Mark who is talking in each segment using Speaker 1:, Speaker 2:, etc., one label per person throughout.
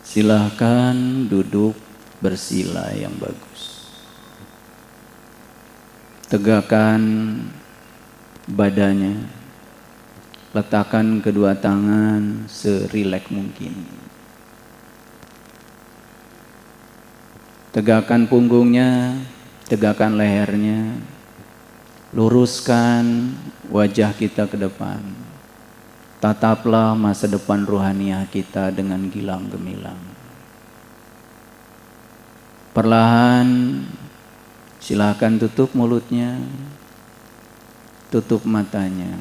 Speaker 1: Silahkan duduk bersila yang bagus. Tegakkan badannya. Letakkan kedua tangan serileks mungkin. Tegakkan punggungnya, tegakkan lehernya. Luruskan wajah kita ke depan. Tataplah masa depan rohaniah kita dengan gilang gemilang. Perlahan silakan tutup mulutnya, tutup matanya.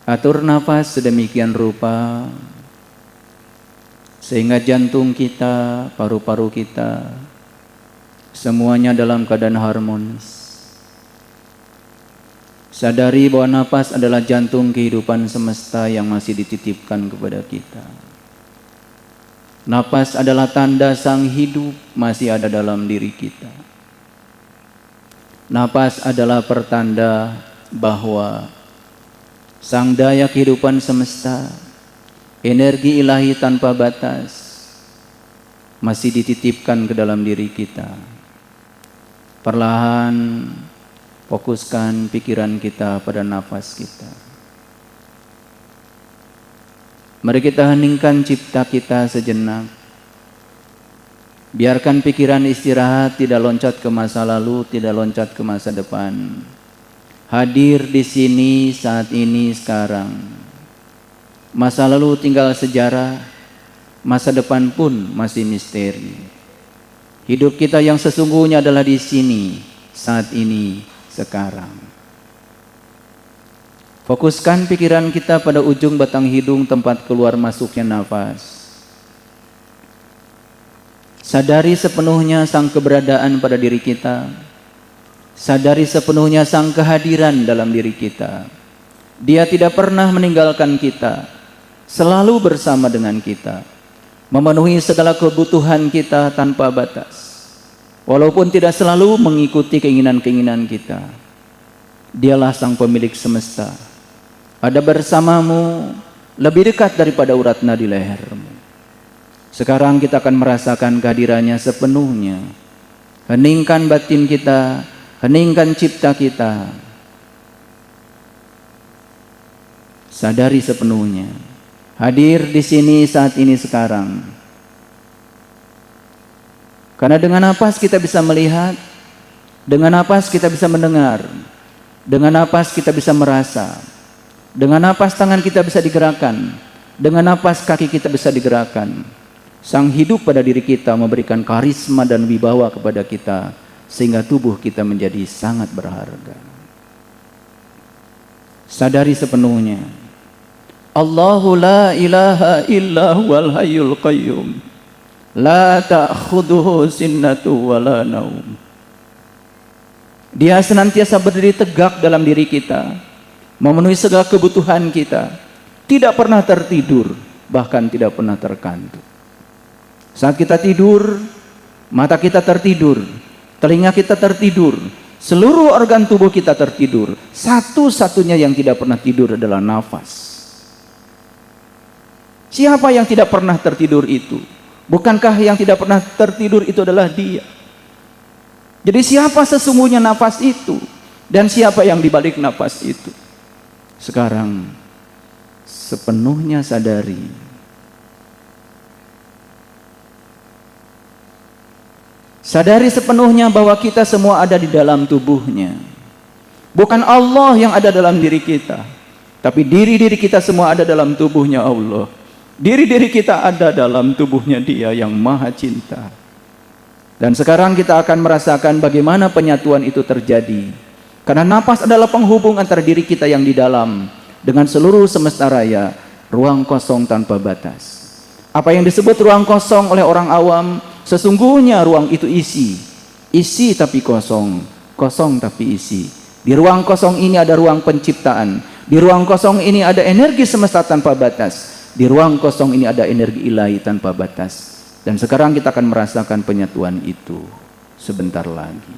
Speaker 1: Atur nafas sedemikian rupa sehingga jantung kita, paru-paru kita semuanya dalam keadaan harmonis. Sadari bahwa nafas adalah jantung kehidupan semesta yang masih dititipkan kepada kita. Nafas adalah tanda sang hidup masih ada dalam diri kita. Nafas adalah pertanda bahwa sang daya kehidupan semesta, energi ilahi tanpa batas masih dititipkan ke dalam diri kita. Perlahan fokuskan pikiran kita pada nafas kita. Mari kita heningkan cipta kita sejenak. Biarkan pikiran istirahat, tidak loncat ke masa lalu, tidak loncat ke masa depan. Hadir di sini, saat ini, sekarang. Masa lalu tinggal sejarah, masa depan pun masih misteri. Hidup kita yang sesungguhnya adalah di sini, saat ini, sekarang. Fokuskan pikiran kita pada ujung batang hidung, tempat keluar masuknya nafas. Sadari sepenuhnya sang keberadaan pada diri kita. Sadari sepenuhnya sang kehadiran dalam diri kita. Dia tidak pernah meninggalkan kita, selalu bersama dengan kita, memenuhi segala kebutuhan kita tanpa batas. Walaupun tidak selalu mengikuti keinginan-keinginan kita, Dialah sang pemilik semesta. Ada bersamamu, lebih dekat daripada urat nadi lehermu. Sekarang kita akan merasakan kehadirannya sepenuhnya. Heningkan batin kita, heningkan cipta kita. Sadari sepenuhnya. Hadir di sini saat ini sekarang. Karena dengan napas kita bisa melihat, dengan napas kita bisa mendengar, dengan napas kita bisa merasa, dengan napas tangan kita bisa digerakkan, dengan napas kaki kita bisa digerakkan. Sang hidup pada diri kita memberikan karisma dan wibawa kepada kita, sehingga tubuh kita menjadi sangat berharga. Sadari sepenuhnya. Allahu la ilaha illa huwal hayyul qayyum. La ta'khudhuhu sinnatu wala naum. Dia senantiasa berdiri tegak dalam diri kita, memenuhi segala kebutuhan kita, tidak pernah tertidur, bahkan tidak pernah terkantuk. Saat kita tidur, mata kita tertidur, telinga kita tertidur, seluruh organ tubuh kita tertidur. Satu-satunya yang tidak pernah tidur adalah nafas. Siapa yang tidak pernah tertidur itu? Bukankah yang tidak pernah tertidur itu adalah Dia? Jadi siapa sesungguhnya nafas itu? Dan siapa yang dibalik nafas itu? Sekarang sepenuhnya sadari. Sadari sepenuhnya bahwa kita semua ada di dalam tubuhnya. Bukan Allah yang ada dalam diri kita, tapi diri-diri kita semua ada dalam tubuhnya Allah. Diri-diri kita ada dalam tubuhnya Dia yang Maha Cinta. Dan sekarang kita akan merasakan bagaimana penyatuan itu terjadi. Karena napas adalah penghubung antara diri kita yang di dalam dengan seluruh semesta raya, ruang kosong tanpa batas. Apa yang disebut ruang kosong oleh orang awam, sesungguhnya ruang itu isi. Isi tapi kosong, kosong tapi isi. Di ruang kosong ini ada ruang penciptaan. Di ruang kosong ini ada energi semesta tanpa batas. Di ruang kosong ini ada energi ilahi tanpa batas. Dan sekarang kita akan merasakan penyatuan itu sebentar lagi.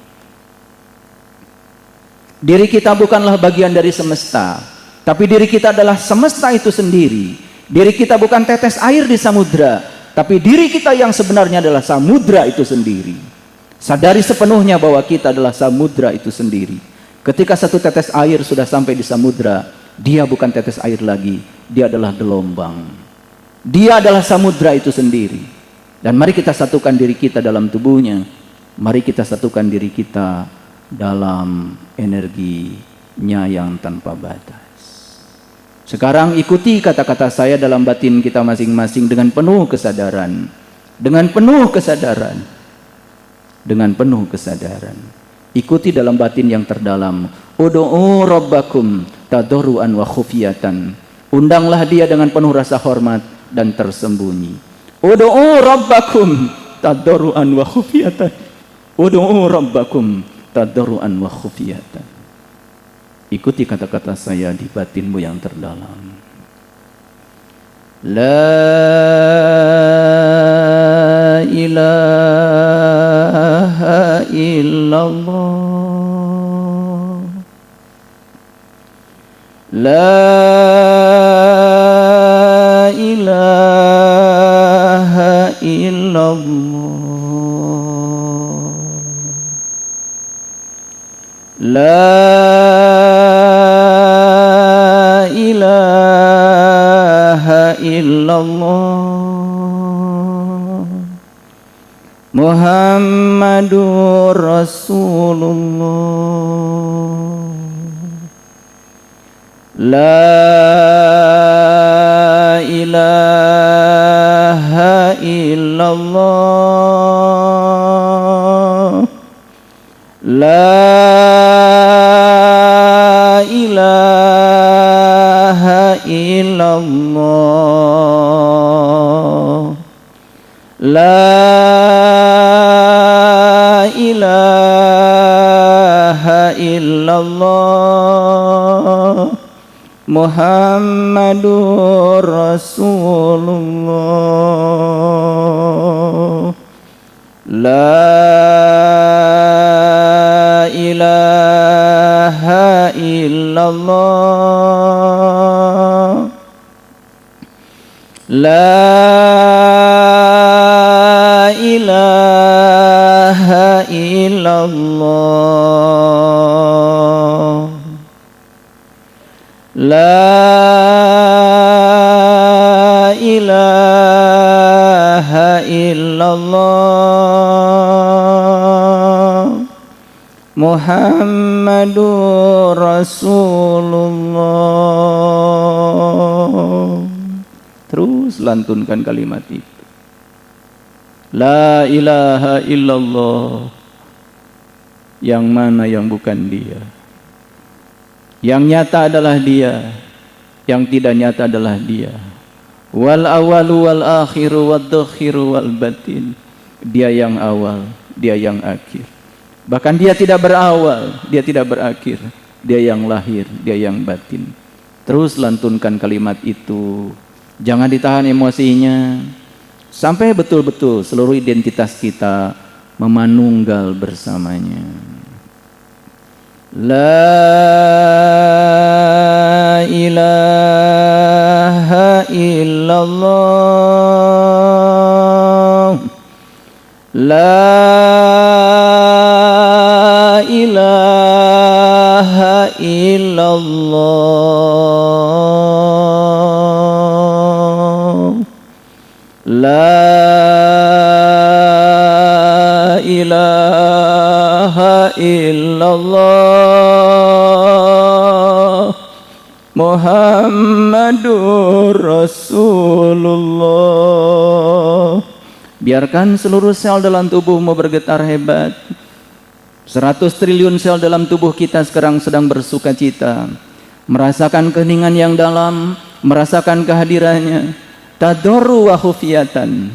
Speaker 1: Diri kita bukanlah bagian dari semesta, tapi diri kita adalah semesta itu sendiri. Diri kita bukan tetes air di samudra, tapi diri kita yang sebenarnya adalah samudra itu sendiri. Sadari sepenuhnya bahwa kita adalah samudra itu sendiri. Ketika satu tetes air sudah sampai di samudra, dia bukan tetes air lagi, dia adalah gelombang. Dia adalah samudra itu sendiri. Dan mari kita satukan diri kita dalam tubuhnya. Mari kita satukan diri kita dalam energinya yang tanpa batas. Sekarang ikuti kata-kata saya dalam batin kita masing-masing dengan penuh kesadaran. Dengan penuh kesadaran. Dengan penuh kesadaran. Ikuti dalam batin yang terdalam. Udu'u rabbakum tadarruan wa khufiyatan. Undanglah dia dengan penuh rasa hormat dan tersembunyi. Udu'u rabbakum tadarruan wa khufiyatan. Udu'u rabbakum tadarruan wa khufiyatan. Ikuti kata-kata saya di batinmu yang terdalam. La ilaha illallah. La ilaha illallah. La ilaha illallah. Muhammadur Rasulullah. La ilaha illallah. La ilaha illallah. La ilaha illallah. Muhammadur Rasulullah. La ilaha illallah. La ilaha illallah. La ilaha illallah. Muhammadur Rasulullah. Terus lantunkan kalimat itu. La ilaha illallah. Yang mana yang bukan dia? Yang nyata adalah dia, yang tidak nyata adalah dia. Wal awalu wal akhiru wad dakhiru wal batin. Dia yang awal, dia yang akhir. Bahkan dia tidak berawal, dia tidak berakhir. Dia yang lahir, dia yang batin. Terus lantunkan kalimat itu. Jangan ditahan emosinya. Sampai betul-betul seluruh identitas kita memanunggal bersamanya. La ilaha illallah. La ilaha illallah. La ilaha illallah. Muhammadur Rasulullah. Biarkan seluruh sel dalam tubuhmu bergetar hebat. 100 triliun sel dalam tubuh kita sekarang sedang bersuka cita, merasakan keheningan yang dalam, merasakan kehadirannya. Tadarru wa khufiyatan.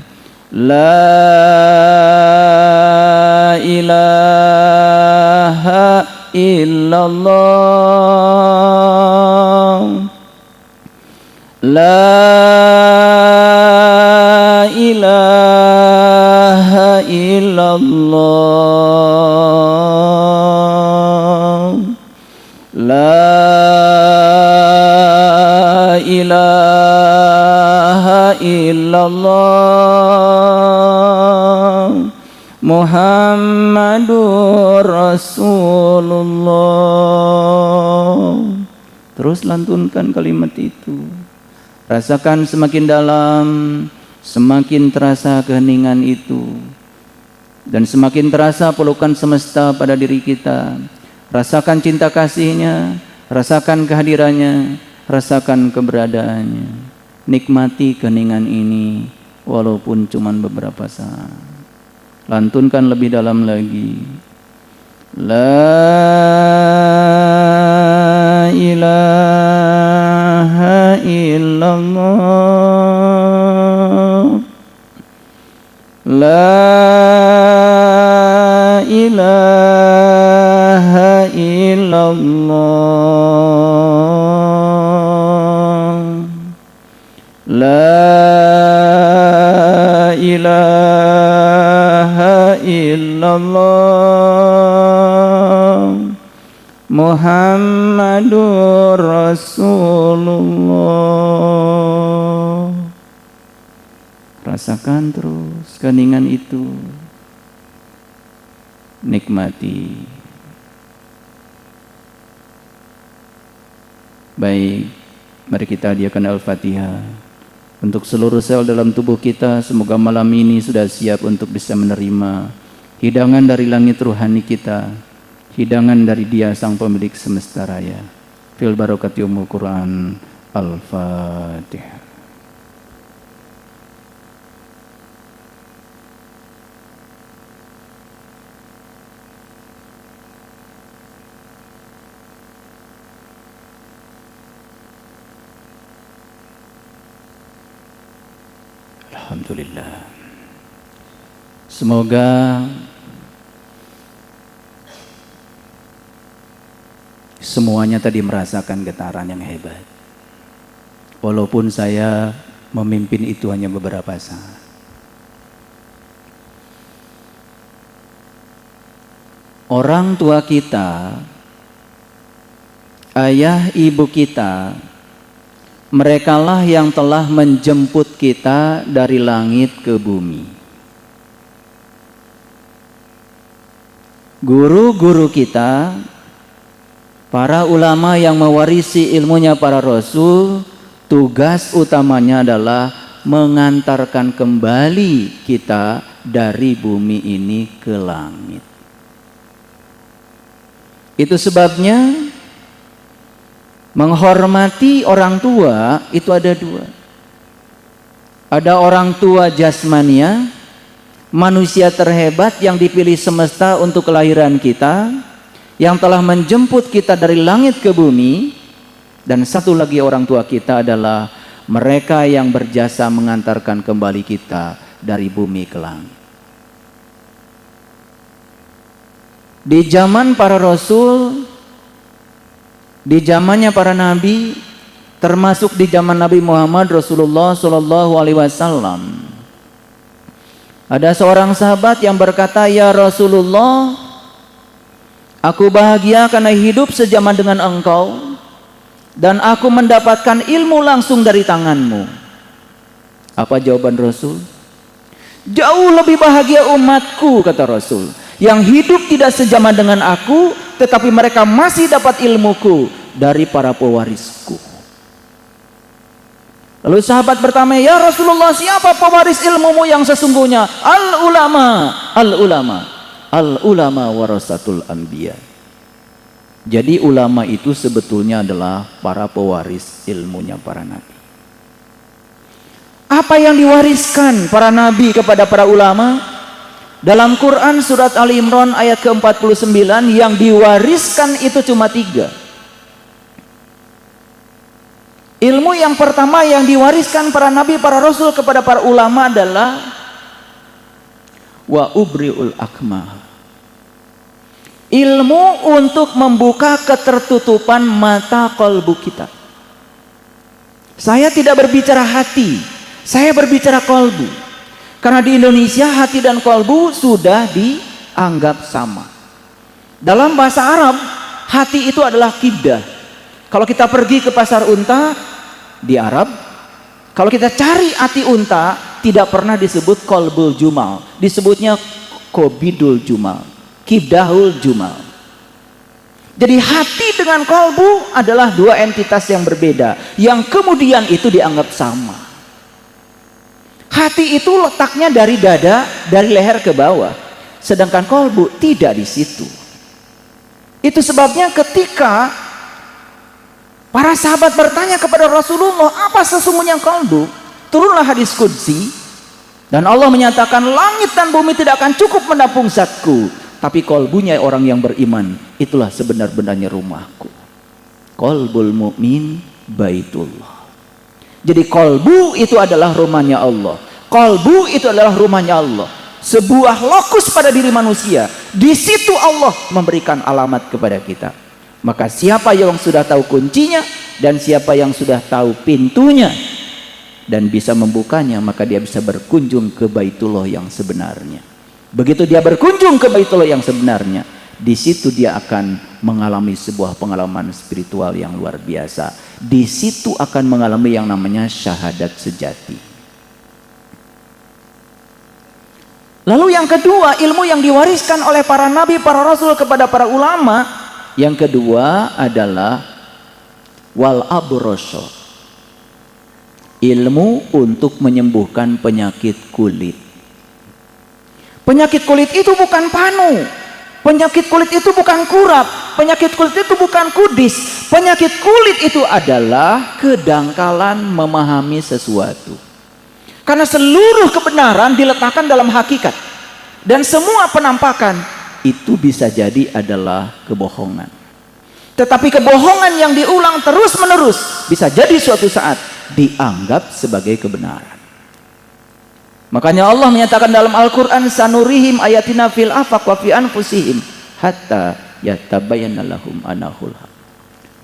Speaker 1: La ilaha illallah. La ilaha illallah. La illallah Muhammadur Rasulullah. Terus lantunkan kalimat itu. Rasakan semakin dalam, semakin terasa keheningan itu. Dan semakin terasa pelukan semesta pada diri kita. Rasakan cinta kasihnya, rasakan kehadirannya, rasakan keberadaannya. Nikmati keheningan ini walaupun cuma beberapa saat. Lantunkan lebih dalam lagi. La ilaha illallah. La ilaha illallah. La ilaha illallah Muhammadur Rasulullah. Rasakan terus keheningan itu. Nikmati. Baik, mari kita hadiahkan Al-Fatihah untuk seluruh sel dalam tubuh kita. Semoga malam ini sudah siap untuk bisa menerima hidangan dari langit ruhani kita, hidangan dari Dia Sang Pemilik semesta raya. Fil barakati umul Quran. Al-Fatihah. Alhamdulillah. Semoga semuanya tadi merasakan getaran yang hebat. Walaupun saya memimpin itu hanya beberapa saat. Orang tua kita, ayah ibu kita, merekalah yang telah menjemput kita dari langit ke bumi. Guru-guru kita, para ulama yang mewarisi ilmunya para rasul, tugas utamanya adalah mengantarkan kembali kita dari bumi ini ke langit. Itu sebabnya menghormati orang tua itu ada dua. Ada orang tua jasmania, manusia terhebat yang dipilih semesta untuk kelahiran kita, yang telah menjemput kita dari langit ke bumi. Dan satu lagi orang tua kita adalah mereka yang berjasa mengantarkan kembali kita dari bumi ke langit. Di zaman para rasul, di zamannya para nabi, termasuk di zaman Nabi Muhammad Rasulullah Shallallahu Alaihi Wasallam, ada seorang sahabat yang berkata, "Ya Rasulullah, aku bahagia karena hidup sejaman dengan engkau dan aku mendapatkan ilmu langsung dari tanganmu." Apa jawaban Rasul? "Jauh lebih bahagia umatku," kata Rasul, "yang hidup tidak sejaman dengan aku, tetapi mereka masih dapat ilmuku dari para pewarisku." Lalu sahabat bertanya, "Ya Rasulullah, siapa pewaris ilmumu yang sesungguhnya?" "Al-ulama, al-ulama, al-ulama warasatul anbiya." Jadi ulama itu sebetulnya adalah para pewaris ilmunya para nabi. Apa yang diwariskan para nabi kepada para ulama? Dalam Quran surat Ali Imran ayat ke-49 yang diwariskan itu cuma 3. Ilmu yang pertama yang diwariskan para nabi, para rasul kepada para ulama adalah wa ubriul akmah. Ilmu untuk membuka ketertutupan mata kolbu kita. Saya tidak berbicara hati, saya berbicara kolbu. Karena di Indonesia hati dan kolbu sudah dianggap sama. Dalam bahasa Arab, hati itu adalah kibdah. Kalau kita pergi ke pasar unta di Arab, kalau kita cari hati unta, tidak pernah disebut qalbul jumal, disebutnya qobidul jumal, kibdahul jumal. Jadi hati dengan qalbu adalah dua entitas yang berbeda, yang kemudian itu dianggap sama. Hati itu letaknya dari dada, dari leher ke bawah, sedangkan qalbu tidak di situ. Itu sebabnya ketika para sahabat bertanya kepada Rasulullah, apa sesungguhnya qalbu? Turunlah hadis qudsi, dan Allah menyatakan, langit dan bumi tidak akan cukup menampung zatku, tapi qalbunya orang yang beriman, itulah sebenar-benarnya rumahku. Qalbul mu'min baitullah. Jadi qalbu itu adalah rumahnya Allah. Qalbu itu adalah rumahnya Allah. Sebuah lokus pada diri manusia. Di situ Allah memberikan alamat kepada kita. Maka siapa yang sudah tahu kuncinya dan siapa yang sudah tahu pintunya dan bisa membukanya, maka dia bisa berkunjung ke Baitullah yang sebenarnya. Begitu dia berkunjung ke Baitullah yang sebenarnya, di situ dia akan mengalami sebuah pengalaman spiritual yang luar biasa. Di situ akan mengalami yang namanya syahadat sejati. Lalu yang kedua, ilmu yang diwariskan oleh para nabi, para rasul kepada para ulama, yang kedua adalah wal abrosho, ilmu untuk menyembuhkan penyakit kulit. Penyakit kulit itu bukan panu, penyakit kulit itu bukan kurap, penyakit kulit itu bukan kudis. Penyakit kulit itu adalah kedangkalan memahami sesuatu. Karena seluruh kebenaran diletakkan dalam hakikat, dan semua penampakan itu bisa jadi adalah kebohongan. Tetapi kebohongan yang diulang terus menerus bisa jadi suatu saat dianggap sebagai kebenaran. Makanya Allah menyatakan dalam Al-Quran, sanurihim ayatina fil afaq wa fi anfusihim hatta yatabayyana lahum anahul haq.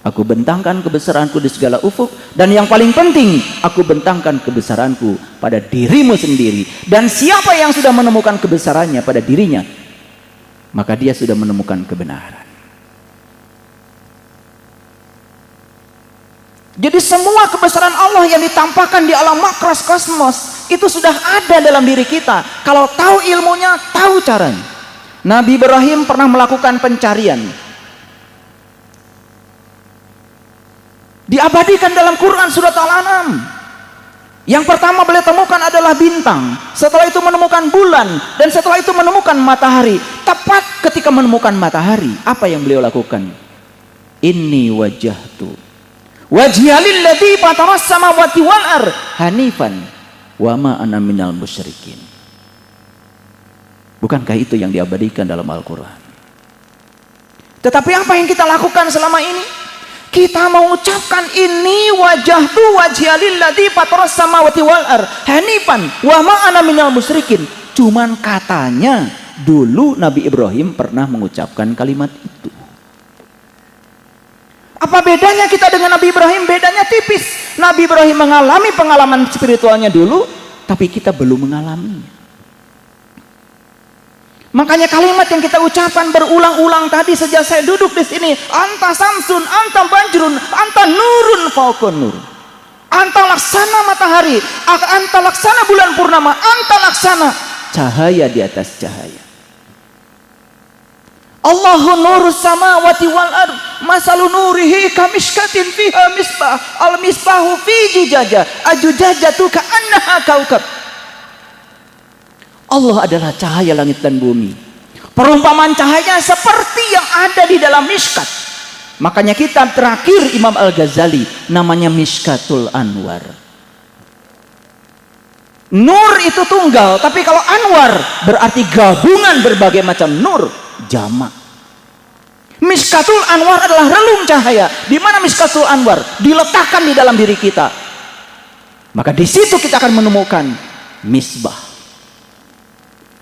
Speaker 1: Aku bentangkan kebesaranku di segala ufuk, dan yang paling penting, aku bentangkan kebesaranku pada dirimu sendiri. Dan siapa yang sudah menemukan kebesarannya pada dirinya, maka dia sudah menemukan kebenaran. Jadi semua kebesaran Allah yang ditampakkan di alam makros kosmos itu sudah ada dalam diri kita. Kalau tahu ilmunya, tahu caranya. Nabi Ibrahim pernah melakukan pencarian. Diabadikan dalam Quran surat Al-An'am. Yang pertama beliau temukan adalah bintang, setelah itu menemukan bulan, dan setelah itu menemukan matahari. Tepat ketika menemukan matahari, apa yang beliau lakukan? Inni wajjahtu wajhiyalil ladzi fataras samawati wal ardh hanifan wa ma ana minal musyrikin. Bukankah itu yang diabadikan dalam Al-Quran? Tetapi apa yang kita lakukan selama ini? Kita mengucapkan ini wajahtu wajhiyalil ladzi fataras samawati wal ardh hanifan wa ma ana minal musyrikin. Cuman katanya dulu Nabi Ibrahim pernah mengucapkan kalimat itu. Apa bedanya kita dengan Nabi Ibrahim? Bedanya tipis. Nabi Ibrahim mengalami pengalaman spiritualnya dulu, tapi kita belum mengalaminya. Makanya kalimat yang kita ucapkan berulang-ulang tadi sejak saya duduk di sini, anta samsun, anta banjrun, anta nurun fauqun nur. Anta laksana matahari, anta laksana bulan purnama, anta laksana cahaya di atas cahaya. Allahu nurus samawati wal ardh, masalu nurihi kamishkatin fiha misbah, al misbahu fi jujajah, ajujajatu ka'annaha kaukab. Allah adalah cahaya langit dan bumi. Perumpamaan cahayanya seperti yang ada di dalam miskat. Makanya kitab terakhir Imam Al-Ghazali namanya Mishkatul Anwar. Nur itu tunggal, tapi kalau Anwar berarti gabungan berbagai macam nur, jamak. Mishkatul Anwar adalah relung cahaya. Di mana Mishkatul Anwar? Diletakkan di dalam diri kita. Maka di situ kita akan menemukan misbah.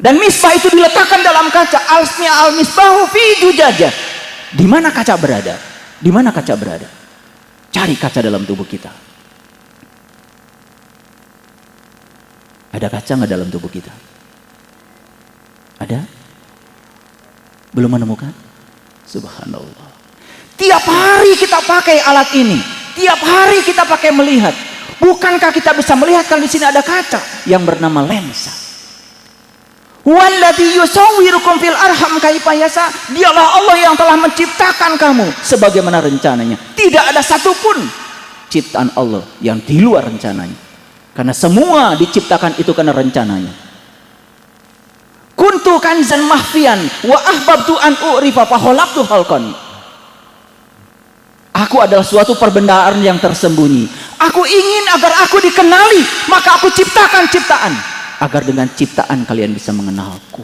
Speaker 1: Dan misbah itu diletakkan dalam kaca. Al-misbahu fi jujajah. Di mana kaca berada? Di mana kaca berada? Cari kaca dalam tubuh kita. Ada kaca nggak dalam tubuh kita? Ada? Belum menemukan? Subhanallah. Tiap hari kita pakai alat ini. Tiap hari kita pakai melihat. Bukankah kita bisa melihat kalau di sini ada kaca yang bernama lensa? Walladzi yusawwirukum fil arham kaifa yasha. Dialah Allah yang telah menciptakan kamu sebagaimana rencananya. Tidak ada satupun ciptaan Allah yang di luar rencananya. Karena semua diciptakan itu karena rencananya. Kuntu kanzan mahfian wa ahbabtu an u'rifa fa khalaqtu khalqan. Aku adalah suatu perbendaan yang tersembunyi. Aku ingin agar aku dikenali, maka aku ciptakan ciptaan agar dengan ciptaan kalian bisa mengenalku.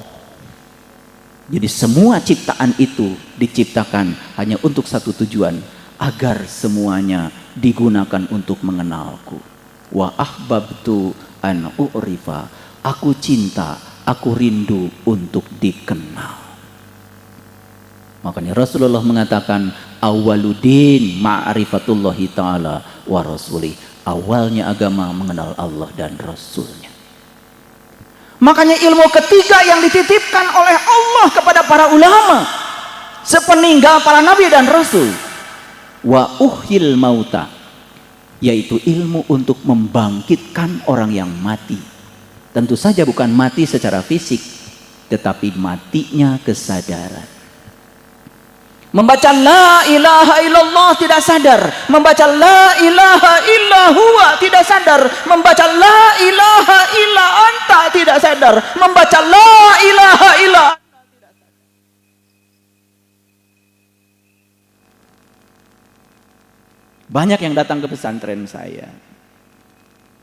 Speaker 1: Jadi semua ciptaan itu diciptakan hanya untuk satu tujuan, agar semuanya digunakan untuk mengenalku. Wa ahbabtu an u'rifa. Aku cinta, aku rindu untuk dikenal. Makanya Rasulullah mengatakan awwaluddin ma'rifatullahi ta'ala wa rasulih. Awalnya agama mengenal Allah dan Rasulnya. Makanya ilmu ketiga yang dititipkan oleh Allah kepada para ulama sepeninggal para nabi dan rasul, wa uhil mauta, yaitu ilmu untuk membangkitkan orang yang mati. Tentu saja bukan mati secara fisik, tetapi matinya kesadaran. Membaca la ilaha illallah tidak sadar, membaca la ilaha illa huwa tidak sadar, membaca la ilaha illa anta tidak sadar, membaca la ilaha illa anta tidak sadar. Banyak yang datang ke pesantren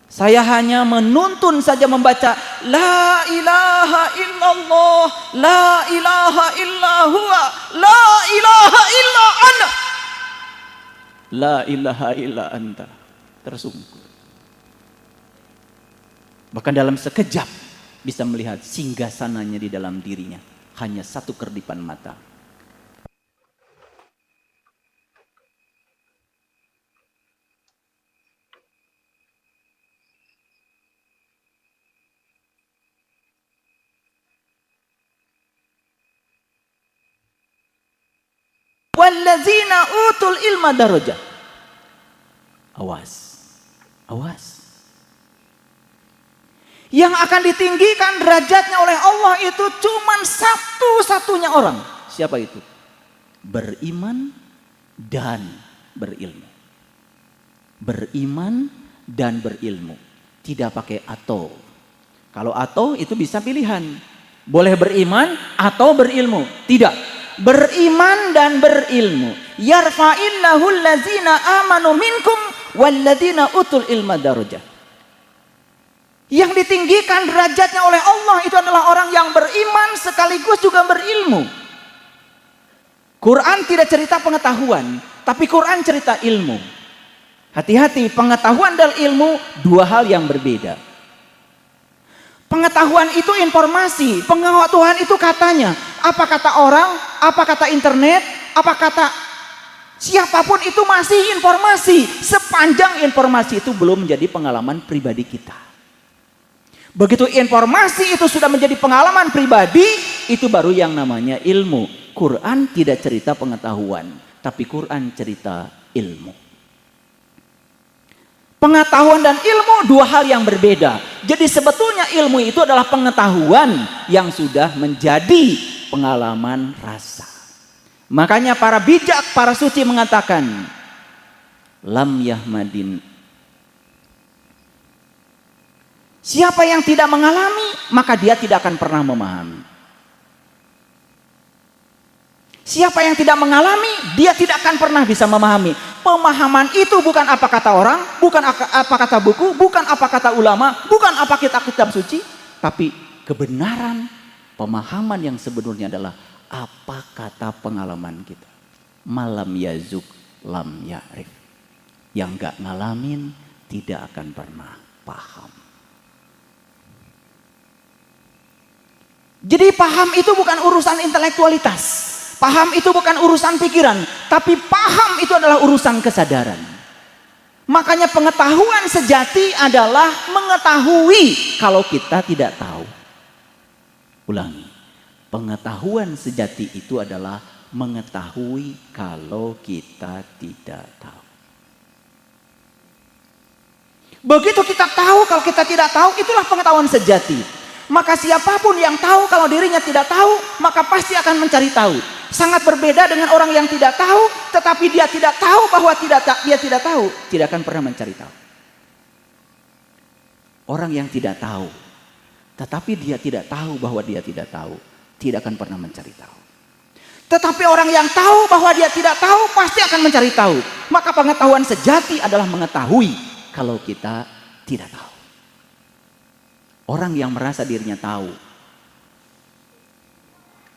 Speaker 1: saya hanya menuntun saja membaca la ilaha illallah, la ilaha illa huwa, la ilaha illa ana, la ilaha illa anta. Tersungkur. Bahkan dalam sekejap bisa melihat singgasananya di dalam dirinya. Hanya satu kerdipan mata. Wallazina utul ilma darajat. Awas. Yang akan ditinggikan derajatnya oleh Allah itu cuman satu-satunya orang. Siapa itu? Beriman dan berilmu. Beriman dan berilmu. Tidak pakai atau. Kalau atau itu bisa pilihan. Boleh beriman atau berilmu. Tidak. Beriman dan berilmu. Yarfa'illahu allazina amanu minkum walladzina utul ilma darajah. Yang ditinggikan derajatnya oleh Allah itu adalah orang yang beriman sekaligus juga berilmu. Quran tidak cerita pengetahuan, tapi Quran cerita ilmu. Hati-hati, pengetahuan dan ilmu dua hal yang berbeda. Pengetahuan itu informasi, pengetahuan itu katanya. Apa kata orang, apa kata internet, apa kata siapapun itu masih informasi. Sepanjang informasi itu belum menjadi pengalaman pribadi kita. Begitu informasi itu sudah menjadi pengalaman pribadi, itu baru yang namanya ilmu. Quran tidak cerita pengetahuan, tapi Quran cerita ilmu. Pengetahuan dan ilmu dua hal yang berbeda. Jadi sebetulnya ilmu itu adalah pengetahuan yang sudah menjadi pengalaman rasa. Makanya para bijak, para suci mengatakan lam yahmadin. Siapa yang tidak mengalami, maka dia tidak akan pernah memahami. Siapa yang tidak mengalami, dia tidak akan pernah bisa memahami. Pemahaman itu bukan apa kata orang, bukan apa kata buku, bukan apa kata ulama, bukan apa kitab suci, tapi kebenaran pemahaman yang sebenarnya adalah apa kata pengalaman kita. Malam yazuk lam ya'rif. Yang gak ngalamin tidak akan pernah paham. Jadi paham itu bukan urusan intelektualitas. Paham itu bukan urusan pikiran, tapi paham itu adalah urusan kesadaran. Makanya pengetahuan sejati adalah mengetahui kalau kita tidak tahu. Ulangi, pengetahuan sejati itu adalah mengetahui kalau kita tidak tahu. Begitu kita tahu kalau kita tidak tahu, itulah pengetahuan sejati. Maka siapapun yang tahu kalau dirinya tidak tahu, maka pasti akan mencari tahu. Sangat berbeda dengan orang yang tidak tahu, tetapi dia tidak tahu bahwa dia tidak tahu, tidak akan pernah mencari tahu. Orang yang tidak tahu, tetapi dia tidak tahu bahwa dia tidak tahu, tidak akan pernah mencari tahu. Tetapi orang yang tahu bahwa dia tidak tahu, pasti akan mencari tahu. Maka pengetahuan sejati adalah mengetahui kalau kita tidak tahu. Orang yang merasa dirinya tahu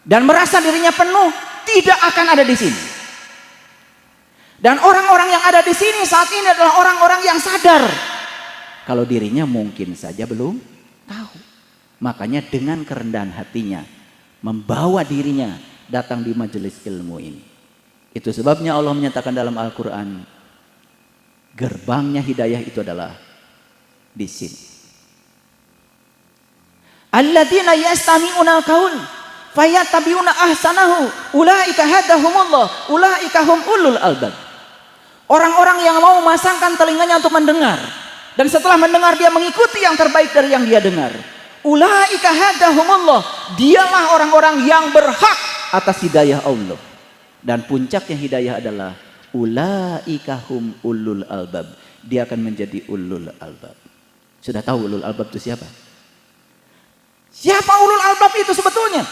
Speaker 1: dan merasa dirinya penuh tidak akan ada di sini. Dan orang-orang yang ada di sini saat ini adalah orang-orang yang sadar kalau dirinya mungkin saja belum tahu. Makanya dengan kerendahan hatinya membawa dirinya datang di majelis ilmu ini. Itu sebabnya Allah menyatakan dalam Al-Quran, gerbangnya hidayah itu adalah di sini. Alladzina yastami'una al-qaul fayattabi'una ahsanahu ulaika hadahumullah ulaika hum ulul albab. Orang-orang yang mau memasangkan telinganya untuk mendengar dan setelah mendengar dia mengikuti yang terbaik dari yang dia dengar. Ulaika hadahumullah, dialah orang-orang yang berhak atas hidayah Allah. Dan puncaknya hidayah adalah ulaika hum ulul albab. Dia akan menjadi ulul albab. Sudah tahu ulul albab itu siapa? Siapa ulul albab itu sebetulnya?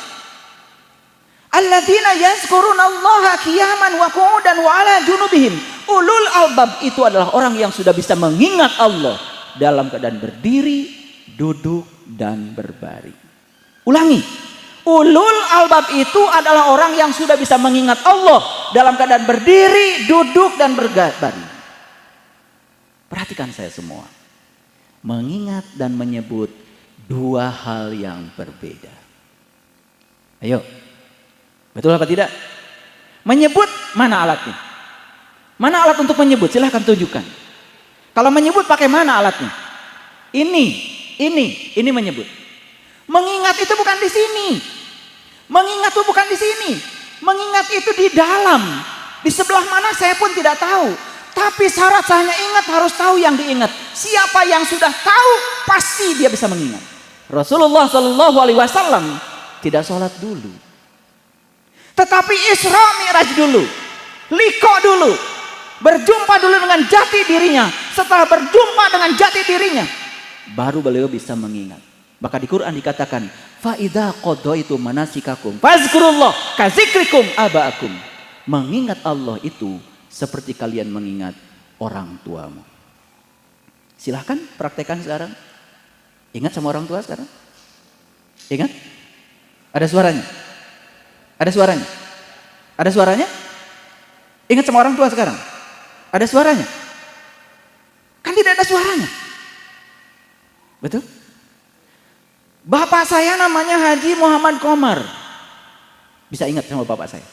Speaker 1: Alladzina yazkurunallaha qiyaman wa qu'udan wa 'ala junubihim. Ulul albab itu adalah orang yang sudah bisa mengingat Allah dalam keadaan berdiri, duduk dan berbaring. Ulangi. Ulul albab itu adalah orang yang sudah bisa mengingat Allah dalam keadaan berdiri, duduk dan berbaring. Perhatikan saya semua. Mengingat dan menyebut dua hal yang berbeda. Ayo, betul apa tidak? Menyebut, mana alatnya? Mana alat untuk menyebut? Silahkan tunjukkan. Kalau menyebut pakai mana alatnya? Ini menyebut. Mengingat itu bukan di sini. Mengingat itu bukan di sini. Mengingat itu di dalam. Di sebelah mana saya pun tidak tahu. Tapi syarat sahnya ingat harus tahu yang diingat. Siapa yang sudah tahu pasti dia bisa mengingat. Rasulullah Shallallahu Alaihi Wasallam tidak sholat dulu, tetapi Isra Mi'raj dulu, liko dulu, berjumpa dulu dengan jati dirinya. Setelah berjumpa dengan jati dirinya, baru beliau bisa mengingat. Maka di Quran dikatakan, fa idza qadaitum manasikakum fazkurullah kazikrikum abaakum. Mengingat Allah itu seperti kalian mengingat orang tuamu. Silahkan praktekkan sekarang. Ingat sama orang tua sekarang? Ingat? Ada suaranya? Ada suaranya? Ada suaranya? Ingat sama orang tua sekarang? Ada suaranya? Kan tidak ada suaranya. Betul? Bapak saya namanya Haji Muhammad Komar. Bisa ingat sama bapak saya?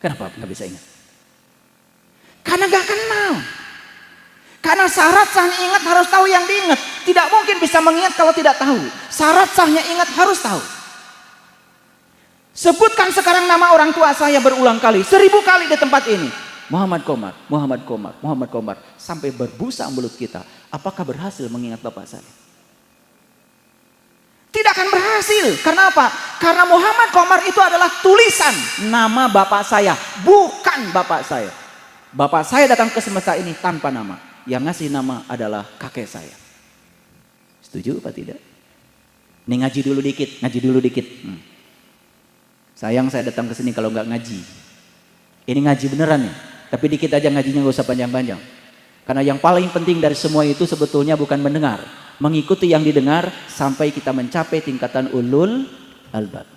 Speaker 1: Kenapa nggak bisa ingat? Karena nggak kenal. Karena syarat sahnya ingat harus tahu yang diingat. Tidak mungkin bisa mengingat kalau tidak tahu. Syarat sahnya ingat harus tahu. Sebutkan sekarang nama orang tua saya berulang kali, 1000 kali di tempat ini. Muhammad Komar, Muhammad Komar, Muhammad Komar. Sampai berbusa mulut kita. Apakah berhasil mengingat bapak saya? Tidak akan berhasil. Karena apa? Karena Muhammad Komar itu adalah tulisan nama bapak saya, bukan bapak saya. Bapak saya datang ke semesta ini tanpa nama. Yang ngasih nama adalah kakek saya. Setuju apa tidak? Ini ngaji dulu dikit. Sayang saya datang ke sini kalau nggak ngaji. Ini ngaji beneran nih. Tapi dikit aja ngajinya, nggak usah panjang-panjang. Karena yang paling penting dari semua itu sebetulnya bukan mendengar, mengikuti yang didengar sampai kita mencapai tingkatan ulul albab.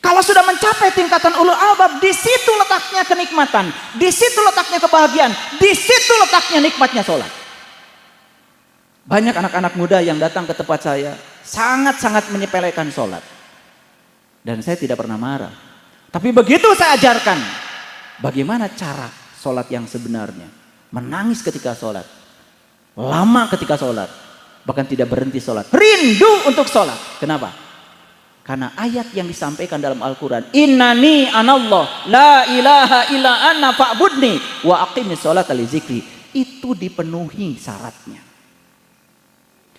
Speaker 1: Kalau sudah mencapai tingkatan ulul albab, di situ letaknya kenikmatan, di situ letaknya kebahagiaan, di situ letaknya nikmatnya sholat. Banyak anak-anak muda yang datang ke tempat saya sangat-sangat menyepelekan sholat. Dan saya tidak pernah marah. Tapi begitu saya ajarkan bagaimana cara sholat yang sebenarnya. Menangis ketika sholat. Lama ketika sholat. Bahkan tidak berhenti sholat. Rindu untuk sholat. Kenapa? Karena ayat yang disampaikan dalam Al-Quran. Innani anallah la ilaha illa anna fa'budni wa aqimis sholata li zikri. itu dipenuhi syaratnya.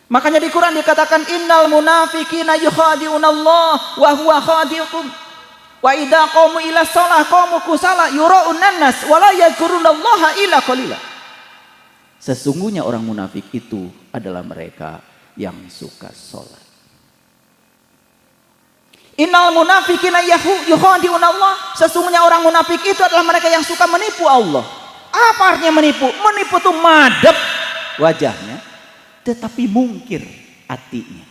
Speaker 1: Makanya di Quran dikatakan innal munafiqina yukhadi'unallah wa huwa khadi'uhum wa idza qamu ila shalah qamu kusala yura'unan nas wa la yadhkurunallaha illa qalila. Sesungguhnya orang munafik itu adalah mereka yang suka sholat. Innal munafiqina yukhadi'unallah, sesungguhnya orang munafik itu adalah mereka yang suka menipu Allah. Apa artinya menipu? Menipu itu madep wajahnya, tetapi mungkir hatinya.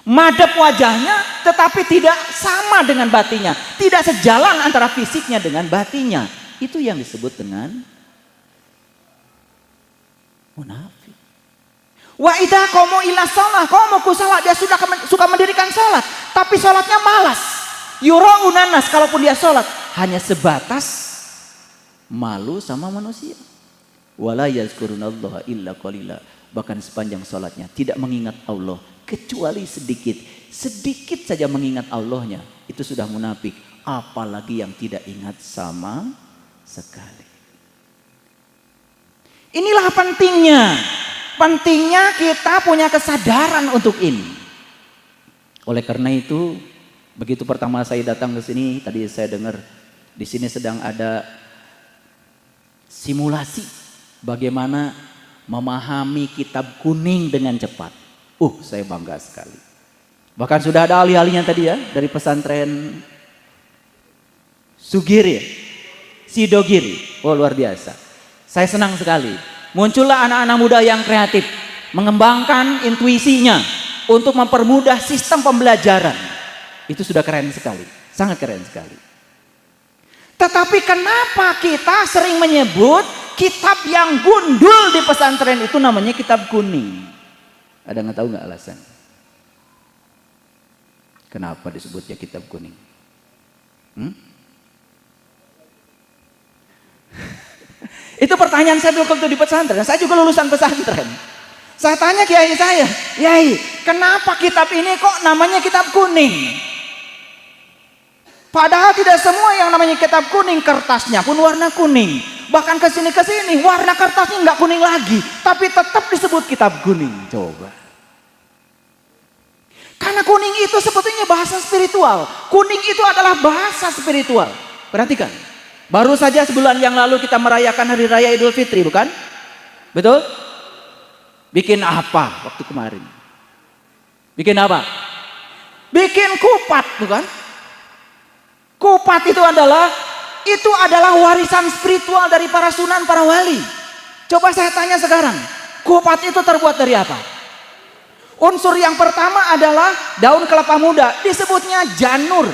Speaker 1: Madep wajahnya, tetapi tidak sama dengan batinnya. Tidak sejalan antara fisiknya dengan batinnya. Itu yang disebut dengan munafik. Wa idza qamu ila shalah qamu kusala, dia suka mendirikan salat, tapi salatnya malas. Yura'unan nas, kalaupun dia salat hanya sebatas malu sama manusia. Wala yazkurunallaha illa qalila, bahkan sepanjang salatnya tidak mengingat Allah kecuali sedikit. Sedikit saja mengingat Allahnya, itu sudah munafik, apalagi yang tidak ingat sama sekali. Inilah pentingnya kita punya kesadaran untuk ini. Oleh karena itu, begitu pertama saya datang ke sini, tadi saya dengar di sini sedang ada simulasi bagaimana memahami kitab kuning dengan cepat. Saya bangga sekali. Bahkan sudah ada ahli-ahlinya tadi ya, dari pesantren Sugiri, Sidogiri. Luar biasa. Saya senang sekali. Muncullah anak-anak muda yang kreatif, mengembangkan intuisinya untuk mempermudah sistem pembelajaran. Itu sudah keren sekali, sangat keren sekali. Tetapi kenapa kita sering menyebut kitab yang gundul di pesantren itu namanya kitab kuning? Ada nggak tahu nggak alasan? Kenapa disebutnya kitab kuning? Itu pertanyaan saya dulu waktu di pesantren. Saya juga lulusan pesantren. Saya tanya kiai saya, "Yai, kenapa kitab ini kok namanya kitab kuning?" Padahal tidak semua yang namanya kitab kuning kertasnya pun warna kuning. Bahkan kesini warna kertasnya nggak kuning lagi, tapi tetap disebut kitab kuning. Coba. Karena kuning itu sebetulnya bahasa spiritual. Kuning itu adalah bahasa spiritual. Perhatikan. Baru saja sebulan yang lalu kita merayakan Hari Raya Idul Fitri, bukan? Betul? Bikin apa waktu kemarin? Bikin apa? Bikin kupat, bukan? Kupat itu adalah warisan spiritual dari para sunan, para wali. Coba saya tanya sekarang, kupat itu terbuat dari apa? Unsur yang pertama adalah daun kelapa muda, disebutnya janur.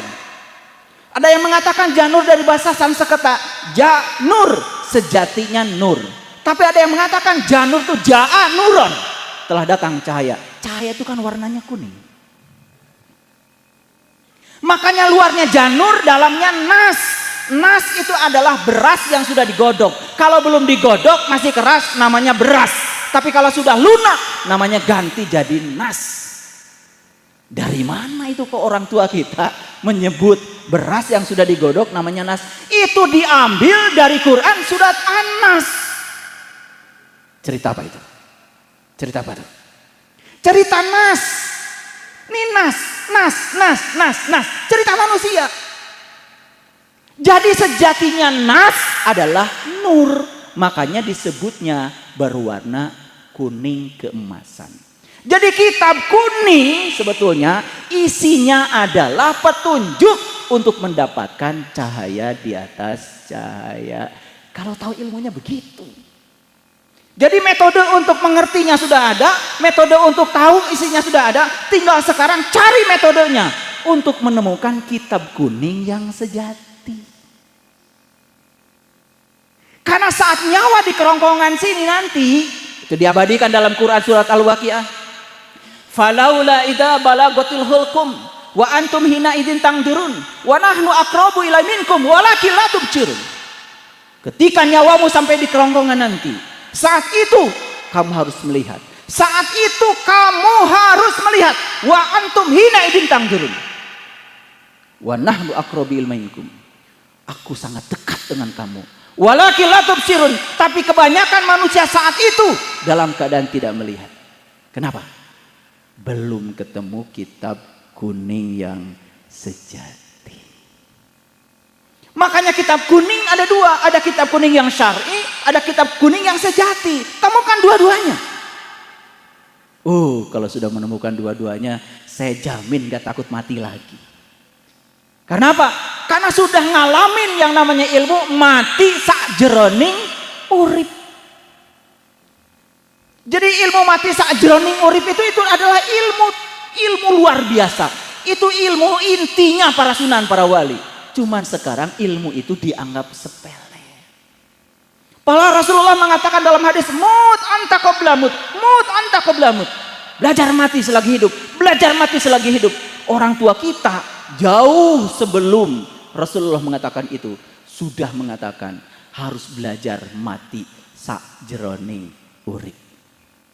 Speaker 1: Ada yang mengatakan janur dari bahasa Sanskerta, janur, sejatinya nur. Tapi ada yang mengatakan janur itu ja'a nuron, telah datang cahaya. Cahaya itu kan warnanya kuning. Makanya luarnya janur, dalamnya nas. Nas itu adalah beras yang sudah digodok. Kalau belum digodok masih keras, namanya beras. Tapi kalau sudah lunak, namanya ganti jadi nas. Dari mana itu kok orang tua kita menyebut beras yang sudah digodok namanya nas? Itu diambil dari Quran surat An-Nas. Cerita apa itu? Cerita apa itu? Cerita nas. Ini nas. Cerita manusia. Jadi sejatinya nas adalah nur. Makanya disebutnya berwarna kuning keemasan. Jadi kitab kuning sebetulnya isinya adalah petunjuk untuk mendapatkan cahaya di atas cahaya. Kalau tahu ilmunya begitu. Jadi metode untuk mengertinya sudah ada, metode untuk tahu isinya sudah ada, tinggal sekarang cari metodenya untuk menemukan kitab kuning yang sejati. Karena saat nyawa di kerongkongan sini nanti, itu diabadikan dalam Quran surat Al-Waqiah. Falaula idza balagatil hulqum wa antum hina idzin tangdirun wa nahnu aqrabu ila minkum walakin la tubsirun. Ketika nyawamu sampai di kerongkongan nanti, saat itu kamu harus melihat. Saat itu kamu harus melihat. Wa antum hina idzin tangdirun wa nahnu aqrabu ila minkum. Aku sangat dekat dengan kamu Walakin la tubsirun, tapi kebanyakan manusia saat itu dalam keadaan tidak melihat. Kenapa? Belum ketemu kitab kuning yang sejati. Makanya kitab kuning ada dua, ada kitab kuning yang syar'i, ada kitab kuning yang sejati. Temukan dua-duanya. Kalau sudah menemukan dua-duanya, saya jamin gak takut mati lagi. Karena apa? Karena sudah ngalamin yang namanya ilmu mati sakjeroning urip. Jadi ilmu mati sakjeroning urip itu adalah ilmu luar biasa. Itu ilmu intinya para sunan, para wali. Cuman sekarang ilmu itu dianggap sepele. Padahal Rasulullah mengatakan dalam hadis, mut anta qabla mut, mut anta qabla mut. Belajar mati selagi hidup, belajar mati selagi hidup. Orang tua kita jauh sebelum Rasulullah mengatakan itu sudah mengatakan harus belajar mati sakjeroning urip.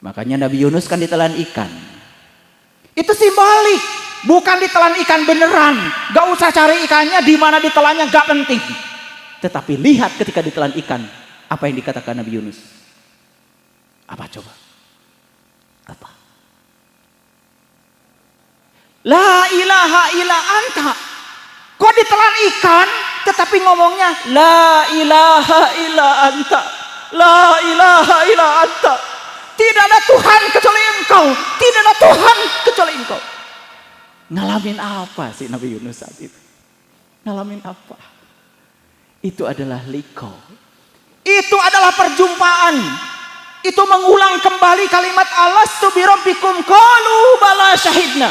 Speaker 1: Makanya Nabi Yunus kan ditelan ikan. Itu simbolik, bukan ditelan ikan beneran. Gak usah cari ikannya di mana ditelannya, gak penting. Tetapi lihat ketika ditelan ikan, apa yang dikatakan Nabi Yunus? Apa coba? Apa? La ilaha illa anta. Kok ditelan ikan tetapi ngomongnya la ilaha illa anta. La ilaha illa anta. Tidak ada Tuhan kecuali Engkau. Tidak ada Tuhan kecuali Engkau. Ngalamin apa sih Nabi Yunus saat itu? Ngalamin apa? Itu adalah liqa. Itu adalah perjumpaan. Itu mengulang kembali kalimat alastu birabbikum qalu bala syahidna.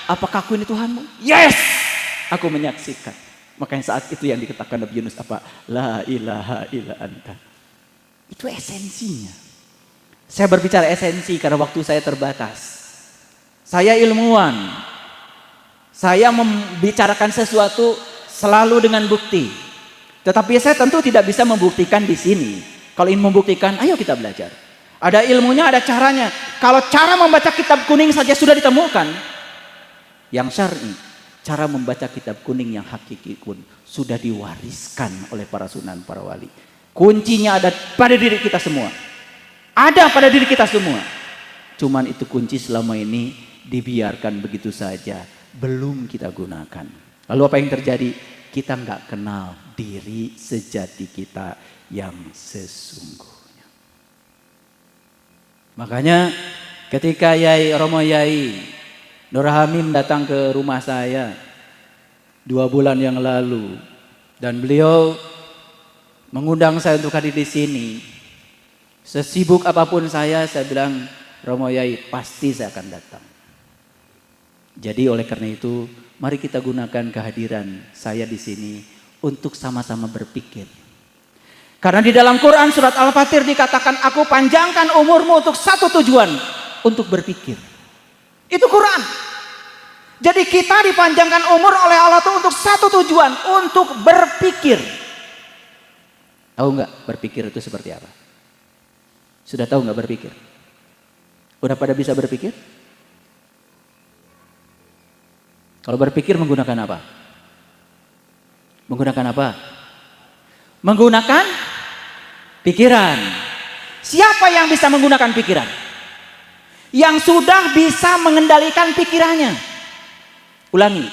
Speaker 1: Apakah aku ini Tuhanmu? Yes, aku menyaksikan. Makanya saat itu yang dikatakan Nabi Yunus apa? La ilaha illa anta. Itu esensinya. Saya berbicara esensi karena waktu saya terbatas. Saya ilmuwan. Saya membicarakan sesuatu selalu dengan bukti. Tetapi saya tentu tidak bisa membuktikan di sini. Kalau ingin membuktikan, ayo kita belajar. Ada ilmunya, ada caranya. Kalau cara membaca kitab kuning saja sudah ditemukan, yang syar'i, cara membaca kitab kuning yang hakiki pun sudah diwariskan oleh para sunan, para wali. Kuncinya ada pada diri kita semua. Ada pada diri kita semua. Cuman itu kunci selama ini dibiarkan begitu saja, belum kita gunakan. Lalu apa yang terjadi? Kita nggak kenal diri sejati kita yang sesungguhnya. Makanya ketika Romo Yai Nur Hamim datang ke rumah saya 2 bulan yang lalu dan beliau mengundang saya untuk hadir di sini. Sesibuk apapun saya bilang, Romo Yai pasti saya akan datang. Jadi oleh karena itu, mari kita gunakan kehadiran saya di sini untuk sama-sama berpikir. Karena di dalam Quran surat Al-Fatir dikatakan, aku panjangkan umurmu untuk satu tujuan, untuk berpikir. Itu Quran. Jadi kita dipanjangkan umur oleh Allah itu untuk satu tujuan, untuk berpikir. Tahu nggak berpikir itu seperti apa? Sudah tahu nggak berpikir? Udah pada bisa berpikir? Kalau berpikir menggunakan apa? Menggunakan apa? Menggunakan pikiran. Siapa yang bisa menggunakan pikiran? Yang sudah bisa mengendalikan pikirannya. Ulangi.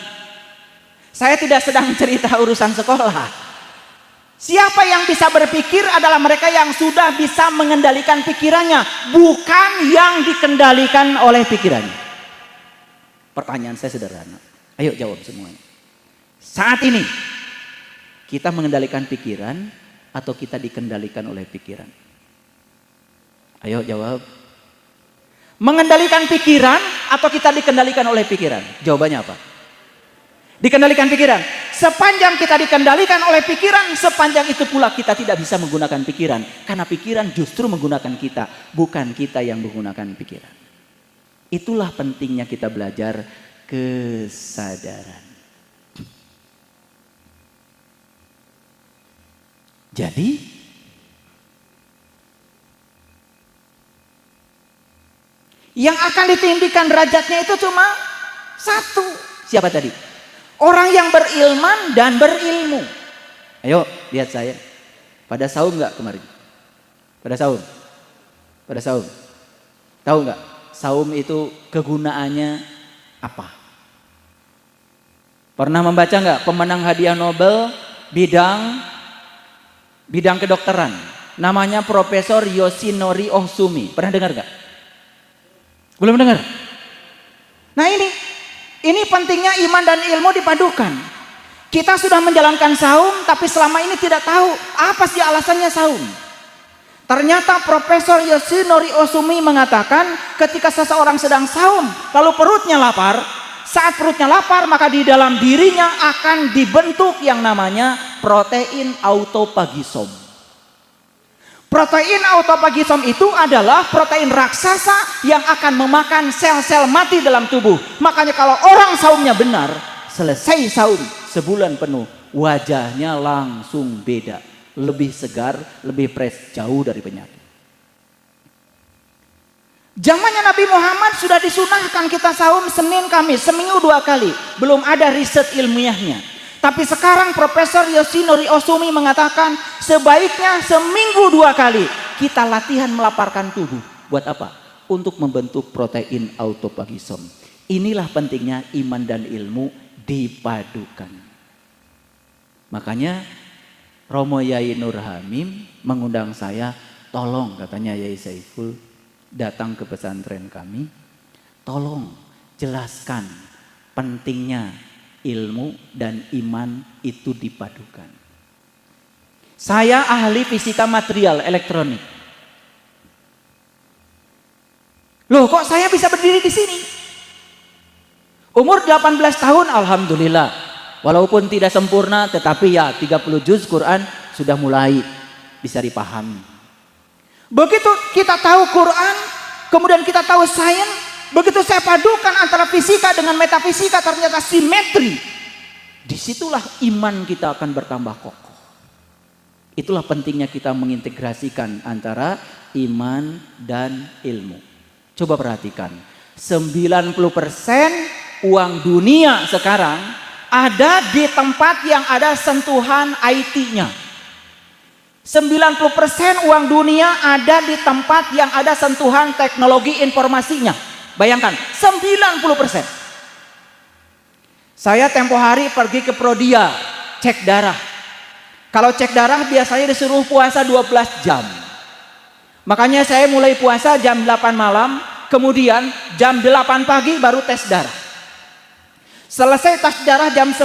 Speaker 1: Saya tidak sedang cerita urusan sekolah. Siapa yang bisa berpikir adalah mereka yang sudah bisa mengendalikan pikirannya, bukan yang dikendalikan oleh pikirannya. Pertanyaan saya sederhana. Ayo jawab semuanya. Saat ini kita mengendalikan pikiran atau kita dikendalikan oleh pikiran? Ayo jawab. Mengendalikan pikiran atau kita dikendalikan oleh pikiran? Jawabannya apa? Dikendalikan pikiran. Sepanjang kita dikendalikan oleh pikiran, sepanjang itu pula kita tidak bisa menggunakan pikiran. Karena pikiran justru menggunakan kita, bukan kita yang menggunakan pikiran. Itulah pentingnya kita belajar kesadaran. Jadi yang akan ditinggikan derajatnya itu cuma satu. Siapa tadi? Orang yang berilman dan berilmu. Ayo lihat saya. Pada saum nggak kemarin? Pada saum? Pada saum? Tahu nggak? Saum itu kegunaannya apa? Pernah membaca nggak pemenang hadiah Nobel bidang kedokteran? Namanya Profesor Yoshinori Ohsumi. Pernah dengar nggak? Belum dengar? Nah ini pentingnya iman dan ilmu dipadukan. Kita sudah menjalankan saum, tapi selama ini tidak tahu apa sih alasannya saum. Ternyata Profesor Yoshinori Ohsumi mengatakan ketika seseorang sedang saum, lalu perutnya lapar, saat perutnya lapar maka di dalam dirinya akan dibentuk yang namanya protein autophagisom. Protein autophagisom itu adalah protein raksasa yang akan memakan sel-sel mati dalam tubuh. Makanya kalau orang saumnya benar, selesai saum sebulan penuh, wajahnya langsung beda, lebih segar, lebih fresh, jauh dari penyakit. Zamannya Nabi Muhammad sudah disunahkan kita saum Senin Kamis, seminggu 2 kali. Belum ada riset ilmiahnya. Tapi sekarang Profesor Yoshinori Ohsumi mengatakan sebaiknya seminggu 2 kali kita latihan melaparkan tubuh. Buat apa? Untuk membentuk protein autophagisom. Inilah pentingnya iman dan ilmu dipadukan. Makanya Romo Yai Nur Hamim mengundang saya, tolong katanya Yai Saiful datang ke pesantren kami, tolong jelaskan pentingnya ilmu dan iman itu dipadukan. Saya ahli fisika material elektronik. Loh kok saya bisa berdiri di sini? Umur 18 tahun alhamdulillah. Walaupun tidak sempurna tetapi ya 30 juz Quran sudah mulai bisa dipahami. Begitu kita tahu Quran, kemudian kita tahu sains, begitu saya padukan antara fisika dengan metafisika ternyata simetri. Disitulah iman kita akan bertambah kokoh. Itulah pentingnya kita mengintegrasikan antara iman dan ilmu. Coba perhatikan, 90% uang dunia sekarang ada di tempat yang ada sentuhan IT-nya. 90% uang dunia ada di tempat yang ada sentuhan teknologi informasinya. Bayangkan, 90%. Saya tempo hari pergi ke Prodia, cek darah. Kalau cek darah biasanya disuruh puasa 12 jam. Makanya saya mulai puasa jam 8 malam, kemudian jam 8 pagi baru tes darah. Selesai tes darah jam 10,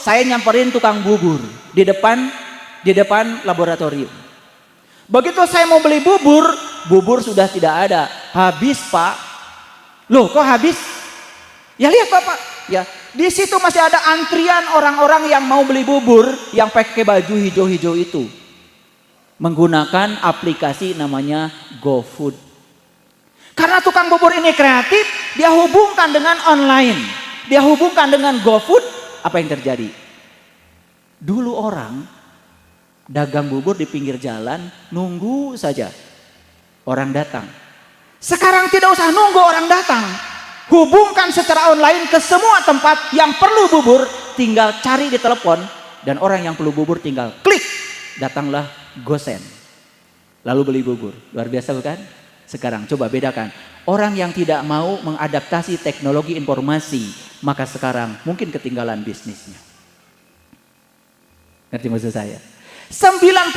Speaker 1: saya nyamperin tukang bubur di depan laboratorium. Begitu saya mau beli bubur sudah tidak ada. Habis Pak. Loh kok habis? Ya lihat Bapak. Ya, di situ masih ada antrian orang-orang yang mau beli bubur yang pakai baju hijau-hijau itu. Menggunakan aplikasi namanya GoFood. Karena tukang bubur ini kreatif, dia hubungkan dengan online. Dia hubungkan dengan GoFood, apa yang terjadi? Dulu orang dagang bubur di pinggir jalan, nunggu saja orang datang. Sekarang tidak usah nunggu orang datang. Hubungkan secara online ke semua tempat yang perlu bubur, tinggal cari di telepon, dan orang yang perlu bubur tinggal klik, datanglah gosen. Lalu beli bubur. Luar biasa bukan? Sekarang coba bedakan. Orang yang tidak mau mengadaptasi teknologi informasi, maka sekarang mungkin ketinggalan bisnisnya. Ngerti maksud saya? 90%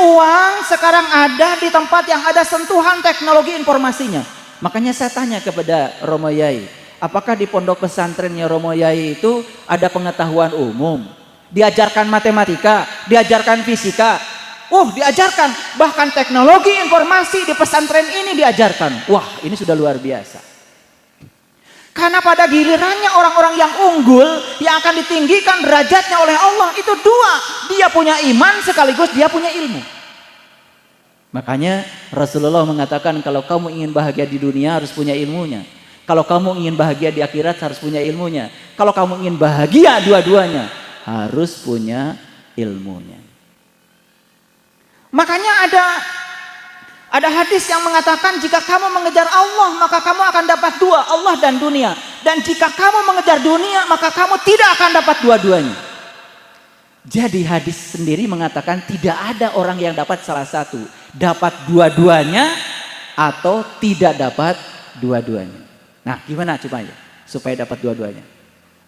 Speaker 1: uang sekarang ada di tempat yang ada sentuhan teknologi informasinya. Makanya saya tanya kepada Romo Yai, apakah di pondok pesantrennya Romo Yai itu ada pengetahuan umum? Diajarkan matematika, diajarkan fisika, diajarkan. Bahkan teknologi informasi di pesantren ini diajarkan. Wah, ini sudah luar biasa. Karena pada gilirannya orang-orang yang unggul yang akan ditinggikan derajatnya oleh Allah itu dua. Dia punya iman sekaligus dia punya ilmu. Makanya Rasulullah mengatakan kalau kamu ingin bahagia di dunia harus punya ilmunya. Kalau kamu ingin bahagia di akhirat harus punya ilmunya. Kalau kamu ingin bahagia dua-duanya harus punya ilmunya. Makanya ada hadis yang mengatakan jika kamu mengejar Allah maka kamu akan dapat dua, Allah dan dunia. Dan jika kamu mengejar dunia maka kamu tidak akan dapat dua-duanya. Jadi hadis sendiri mengatakan tidak ada orang yang dapat salah satu, dapat dua-duanya atau tidak dapat dua-duanya. Nah, gimana cumanya supaya dapat dua-duanya?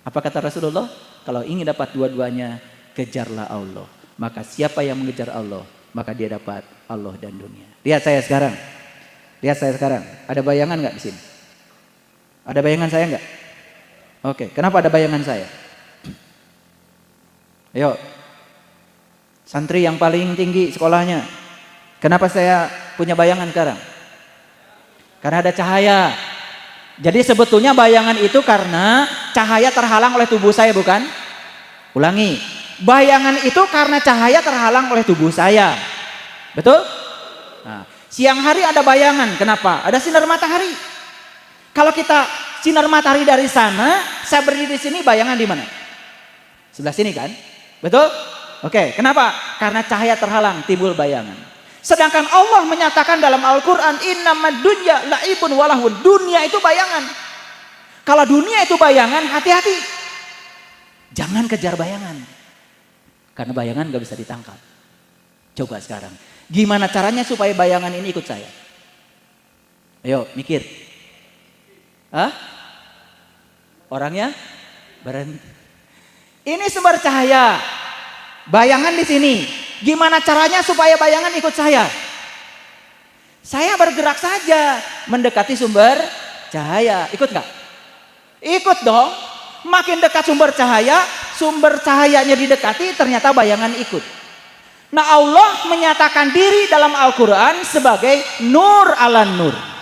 Speaker 1: Apa kata Rasulullah? Kalau ingin dapat dua-duanya, kejarlah Allah. Maka siapa yang mengejar Allah, maka dia dapat Allah dan dunia. Lihat saya sekarang. Lihat saya sekarang. Ada bayangan nggak di sini? Ada bayangan saya nggak? Oke, kenapa ada bayangan saya? Ayo, santri yang paling tinggi sekolahnya. Kenapa saya punya bayangan sekarang? Karena ada cahaya. Jadi sebetulnya bayangan itu karena cahaya terhalang oleh tubuh saya, bukan? Ulangi, bayangan itu karena cahaya terhalang oleh tubuh saya. Betul? Nah, siang hari ada bayangan, kenapa? Ada sinar matahari. Kalau kita sinar matahari dari sana, saya berdiri di sini, bayangan di mana? Sebelah sini kan? Betul? Oke, kenapa? Karena cahaya terhalang, timbul bayangan. Sedangkan Allah menyatakan dalam Al-Quran, innamad dunya la'ibun walahun. Dunia itu bayangan. Kalau dunia itu bayangan, hati-hati. Jangan kejar bayangan. Karena bayangan gak bisa ditangkap. Coba sekarang. Gimana caranya supaya bayangan ini ikut saya? Ayo, mikir. Hah? Orangnya berhenti. Ini sumber cahaya, bayangan di sini. Gimana caranya supaya bayangan ikut saya? Saya bergerak saja mendekati sumber cahaya. Ikut nggak? Ikut dong. Makin dekat sumber cahayanya didekati, ternyata bayangan ikut. Nah, Allah menyatakan diri dalam Al-Quran sebagai nur ala nur.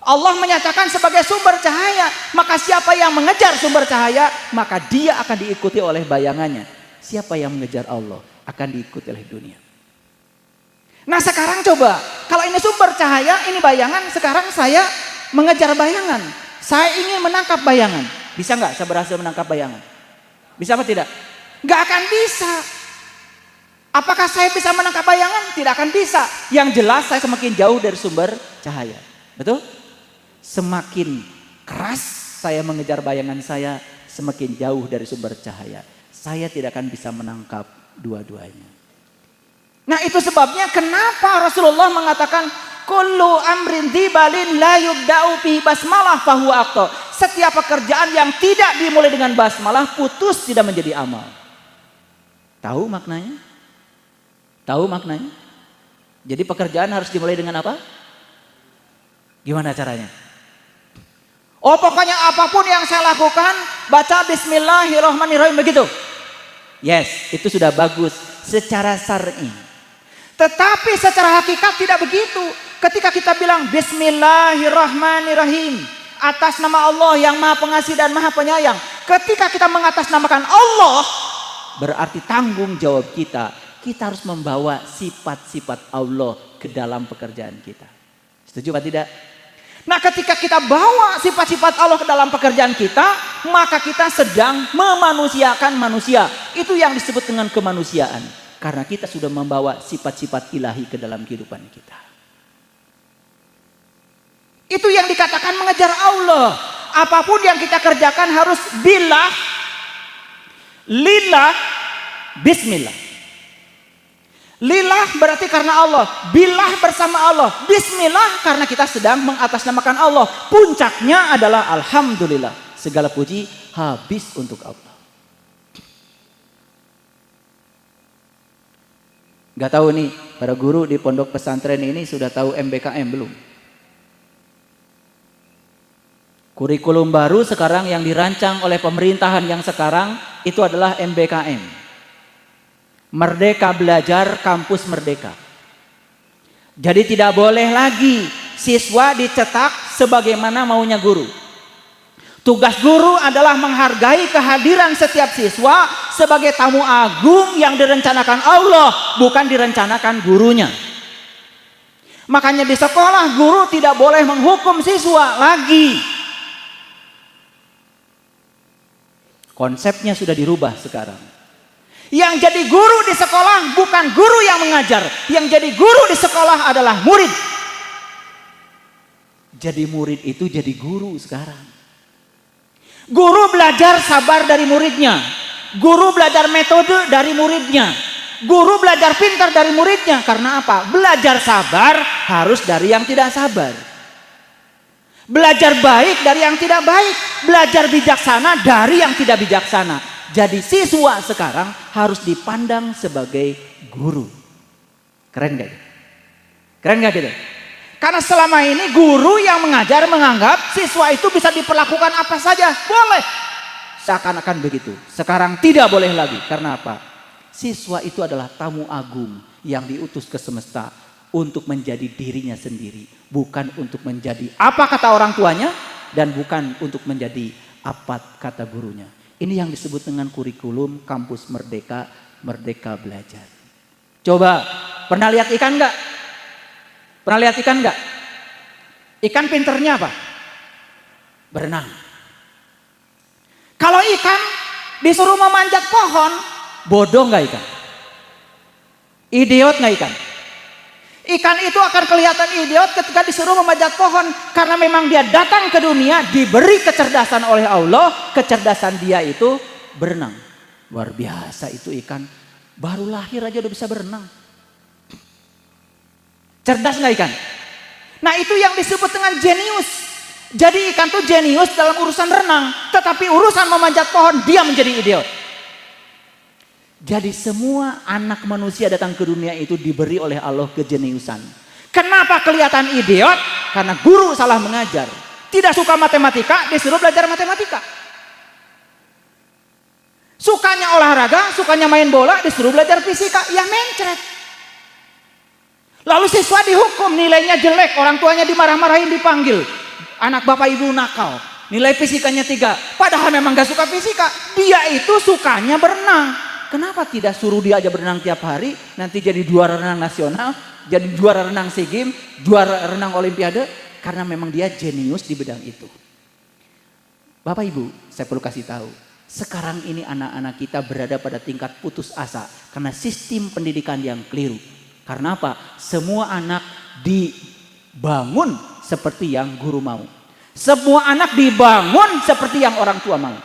Speaker 1: Allah menyatakan sebagai sumber cahaya, maka siapa yang mengejar sumber cahaya, maka dia akan diikuti oleh bayangannya. Siapa yang mengejar Allah akan diikuti oleh dunia. Nah, sekarang coba, kalau ini sumber cahaya, ini bayangan, sekarang saya mengejar bayangan. Saya ingin menangkap bayangan. Bisa nggak saya berhasil menangkap bayangan? Bisa apa tidak? Nggak akan bisa. Apakah saya bisa menangkap bayangan? Tidak akan bisa. Yang jelas saya semakin jauh dari sumber cahaya. Betul? Semakin keras saya mengejar bayangan saya, semakin jauh dari sumber cahaya. Saya tidak akan bisa menangkap dua-duanya. Nah, itu sebabnya kenapa Rasulullah mengatakan kullu amrin dzibalin la yubda'u bi basmalah fahuwa aqta. Setiap pekerjaan yang tidak dimulai dengan basmalah putus, tidak menjadi amal. Tahu maknanya? Tahu maknanya? Jadi pekerjaan harus dimulai dengan apa? Gimana caranya? Oh, pokoknya apapun yang saya lakukan, baca bismillahirrahmanirrahim, begitu. Yes, itu sudah bagus secara syar'i. Tetapi secara hakikat tidak begitu. Ketika kita bilang bismillahirrahmanirrahim, atas nama Allah yang Maha Pengasih dan Maha Penyayang. Ketika kita mengatasnamakan Allah, berarti tanggung jawab kita harus membawa sifat-sifat Allah ke dalam pekerjaan kita. Setuju atau tidak? Nah, ketika kita bawa sifat-sifat Allah ke dalam pekerjaan kita, maka kita sedang memanusiakan manusia. Itu yang disebut dengan kemanusiaan. Karena kita sudah membawa sifat-sifat ilahi ke dalam kehidupan kita. Itu yang dikatakan mengejar Allah. Apapun yang kita kerjakan harus billah, lillah, bismillah. Lillah berarti karena Allah, billah bersama Allah, bismillah karena kita sedang mengatasnamakan Allah. Puncaknya adalah alhamdulillah, segala puji habis untuk Allah. Gak tahu nih, para guru di pondok pesantren ini sudah tahu MBKM belum? Kurikulum baru sekarang yang dirancang oleh pemerintahan yang sekarang itu adalah MBKM. Merdeka Belajar Kampus Merdeka. Jadi tidak boleh lagi siswa dicetak sebagaimana maunya guru. Tugas guru adalah menghargai kehadiran setiap siswa sebagai tamu agung yang direncanakan Allah, bukan direncanakan gurunya. Makanya di sekolah guru tidak boleh menghukum siswa lagi. Konsepnya sudah dirubah sekarang. Yang jadi guru di sekolah bukan guru yang mengajar. Yang jadi guru di sekolah adalah murid. Jadi murid itu jadi guru sekarang. Guru belajar sabar dari muridnya. Guru belajar metode dari muridnya. Guru belajar pintar dari muridnya. Karena apa? Belajar sabar harus dari yang tidak sabar. Belajar baik dari yang tidak baik. Belajar bijaksana dari yang tidak bijaksana. Jadi siswa sekarang harus dipandang sebagai guru. Keren gak? Keren gak gitu? Karena selama ini guru yang mengajar menganggap siswa itu bisa diperlakukan apa saja. Boleh. Seakan-akan begitu. Sekarang tidak boleh lagi. Karena apa? Siswa itu adalah tamu agung yang diutus ke semesta untuk menjadi dirinya sendiri. Bukan untuk menjadi apa kata orang tuanya dan bukan untuk menjadi apa kata gurunya. Ini yang disebut dengan kurikulum kampus merdeka, merdeka belajar. Coba, pernah lihat ikan enggak? Pernah lihat ikan enggak? Ikan pinternya apa? Berenang. Kalau ikan disuruh memanjat pohon, bodoh nggak ikan? Idiot nggak ikan? Ikan itu akan kelihatan idiot ketika disuruh memanjat pohon. Karena memang dia datang ke dunia, diberi kecerdasan oleh Allah. Kecerdasan dia itu berenang. Luar biasa itu ikan. Baru lahir aja udah bisa berenang. Cerdas nggak ikan? Nah itu yang disebut dengan jenius. Jadi ikan tuh jenius dalam urusan renang, tetapi urusan memanjat pohon dia menjadi idiot. Jadi semua anak manusia datang ke dunia itu diberi oleh Allah kejeniusan. Kenapa kelihatan idiot? Karena guru salah mengajar. Tidak suka matematika, disuruh belajar matematika. Sukanya olahraga, sukanya main bola, disuruh belajar fisika, ya mencret. Lalu siswa dihukum, nilainya jelek, orang tuanya dimarah-marahin, dipanggil. Anak bapak ibu nakal, nilai fisikanya 3. Padahal memang gak suka fisika. Dia itu sukanya berenang. Kenapa tidak suruh dia aja berenang tiap hari? Nanti jadi juara renang nasional, jadi juara renang SEA Games, juara renang olimpiade. Karena memang dia jenius di bidang itu. Bapak ibu, saya perlu kasih tahu. Sekarang ini anak-anak kita berada pada tingkat putus asa. Karena sistem pendidikan yang keliru. Karena apa? Semua anak dibangun seperti yang guru mau. Semua anak dibangun seperti yang orang tua mau.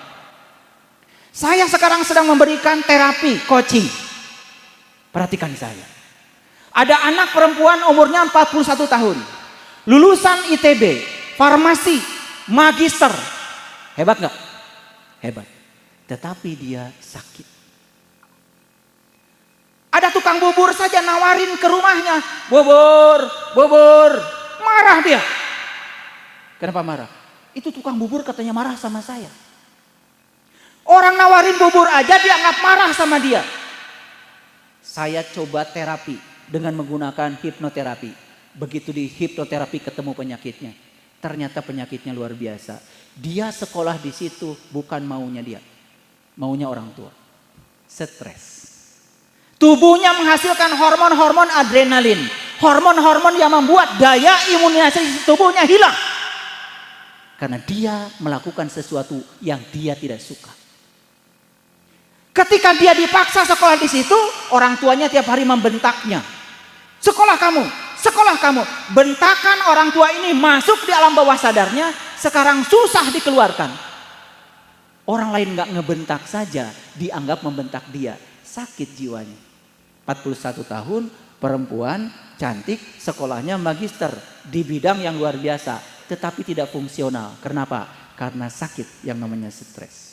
Speaker 1: Saya sekarang sedang memberikan terapi, coaching. Perhatikan saya. Ada anak perempuan umurnya 41 tahun. Lulusan ITB, farmasi, magister. Hebat gak? Hebat. Tetapi dia sakit. Ada tukang bubur saja nawarin ke rumahnya. Bubur, bubur. Marah dia. Kenapa marah? Itu tukang bubur katanya marah sama saya. Orang nawarin bubur aja dianggap marah sama dia. Saya coba terapi dengan menggunakan hipnoterapi. Begitu di hipnoterapi ketemu penyakitnya. Ternyata penyakitnya luar biasa. Dia sekolah di situ bukan maunya dia. Maunya orang tua. Stres. Tubuhnya menghasilkan hormon-hormon adrenalin. Hormon-hormon yang membuat daya imunisasi tubuhnya hilang. Karena dia melakukan sesuatu yang dia tidak suka. Ketika dia dipaksa sekolah di situ, orang tuanya tiap hari membentaknya. Sekolah kamu, sekolah kamu. Bentakan orang tua ini masuk di alam bawah sadarnya, sekarang susah dikeluarkan. Orang lain gak ngebentak saja, dianggap membentak dia. Sakit jiwanya. 41 tahun, perempuan, cantik, sekolahnya magister. Di bidang yang luar biasa. Tetapi tidak fungsional. Kenapa? Karena sakit yang namanya stres.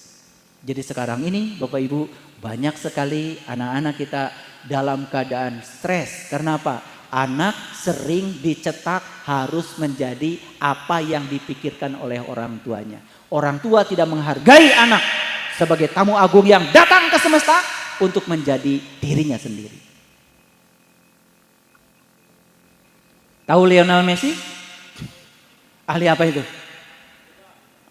Speaker 1: Jadi sekarang ini Bapak Ibu banyak sekali anak-anak kita dalam keadaan stres. Karena apa? Anak sering dicetak harus menjadi apa yang dipikirkan oleh orang tuanya. Orang tua tidak menghargai anak sebagai tamu agung yang datang ke semesta untuk menjadi dirinya sendiri. Tahu Lionel Messi? Ahli apa itu?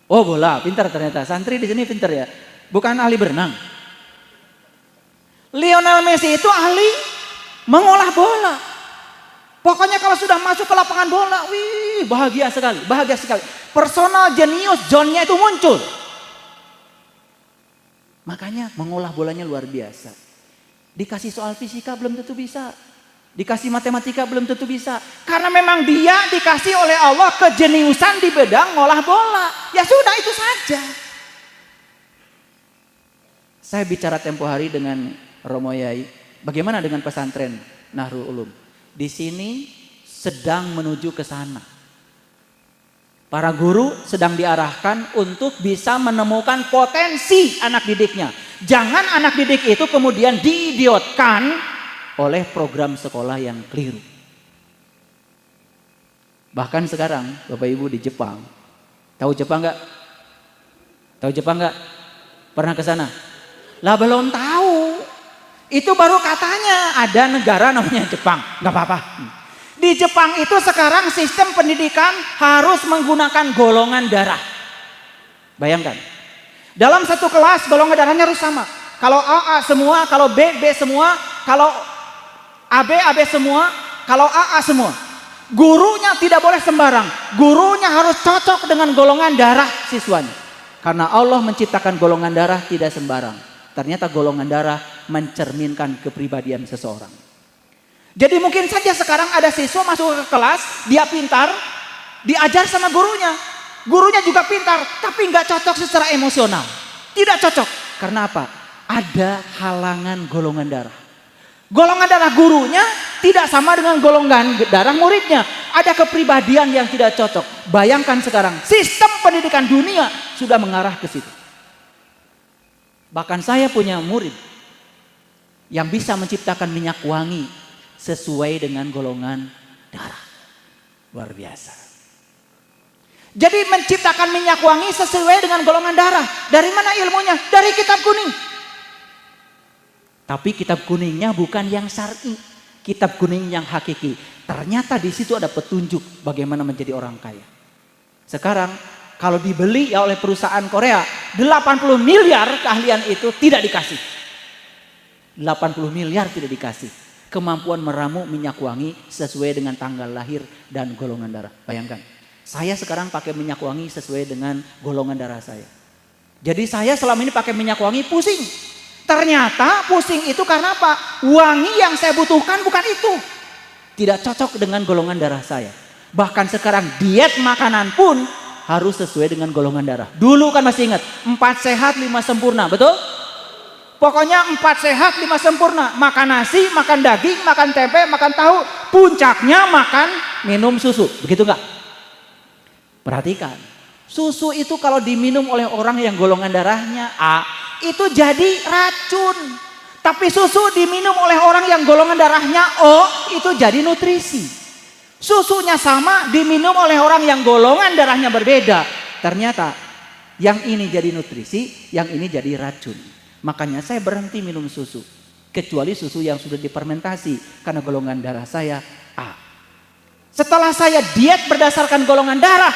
Speaker 1: Oh bola, pintar ternyata. Santri di sini pintar ya. Bukan ahli berenang. Lionel Messi itu ahli mengolah bola. Pokoknya kalau sudah masuk ke lapangan bola, wih bahagia sekali, bahagia sekali. Personal genius John-nya itu muncul. Makanya mengolah bolanya luar biasa. Dikasih soal fisika belum tentu bisa. Dikasih matematika belum tentu bisa. Karena memang dia dikasih oleh Allah kejeniusan di bidang ngolah bola. Ya sudah itu saja. Saya bicara tempo hari dengan Romo Yai, bagaimana dengan pesantren Nahrul Ulum? Di sini sedang menuju ke sana. Para guru sedang diarahkan untuk bisa menemukan potensi anak didiknya. Jangan anak didik itu kemudian diidiotkan oleh program sekolah yang keliru. Bahkan sekarang Bapak Ibu di Jepang, tahu Jepang nggak? Tahu Jepang nggak? Pernah ke sana? Lah belum tahu. Itu baru katanya ada negara namanya Jepang. Nggak apa-apa. Di Jepang itu sekarang sistem pendidikan harus menggunakan golongan darah. Bayangkan. Dalam satu kelas golongan darahnya harus sama. Kalau A semua, kalau B semua, kalau AB semua, kalau AA semua. Gurunya tidak boleh sembarang. Gurunya harus cocok dengan golongan darah siswanya. Karena Allah menciptakan golongan darah tidak sembarang. Ternyata golongan darah mencerminkan kepribadian seseorang. Jadi mungkin saja sekarang ada siswa masuk ke kelas, dia pintar, diajar sama gurunya. Gurunya juga pintar, tapi nggak cocok secara emosional. Tidak cocok. Karena apa? Ada halangan golongan darah. Golongan darah gurunya tidak sama dengan golongan darah muridnya. Ada kepribadian yang tidak cocok. Bayangkan sekarang, sistem pendidikan dunia sudah mengarah ke situ. Bahkan saya punya murid yang bisa menciptakan minyak wangi sesuai dengan golongan darah. Luar biasa. Jadi menciptakan minyak wangi sesuai dengan golongan darah. Dari mana ilmunya? Dari kitab kuning. Tapi kitab kuningnya bukan yang syar'i. Kitab kuning yang hakiki. Ternyata di situ ada petunjuk bagaimana menjadi orang kaya. Sekarang kalau dibeli ya oleh perusahaan Korea, 80 miliar keahlian itu tidak dikasih. 80 miliar tidak dikasih. Kemampuan meramu minyak wangi sesuai dengan tanggal lahir dan golongan darah. Bayangkan, saya sekarang pakai minyak wangi sesuai dengan golongan darah saya. Jadi saya selama ini pakai minyak wangi pusing. Ternyata pusing itu karena apa? Wangi yang saya butuhkan bukan itu. Tidak cocok dengan golongan darah saya. Bahkan sekarang diet makanan pun harus sesuai dengan golongan darah. Dulu kan masih ingat, 4 sehat 5 sempurna, betul? Pokoknya 4 sehat 5 sempurna. Makan nasi, makan daging, makan tempe, makan tahu. Puncaknya makan minum susu. Begitu enggak? Perhatikan. Susu itu kalau diminum oleh orang yang golongan darahnya A, itu jadi racun. Tapi susu diminum oleh orang yang golongan darahnya O, itu jadi nutrisi. Susunya sama diminum oleh orang yang golongan darahnya berbeda. Ternyata yang ini jadi nutrisi, yang ini jadi racun. Makanya saya berhenti minum susu. Kecuali susu yang sudah difermentasi. Karena golongan darah saya A. Setelah saya diet berdasarkan golongan darah,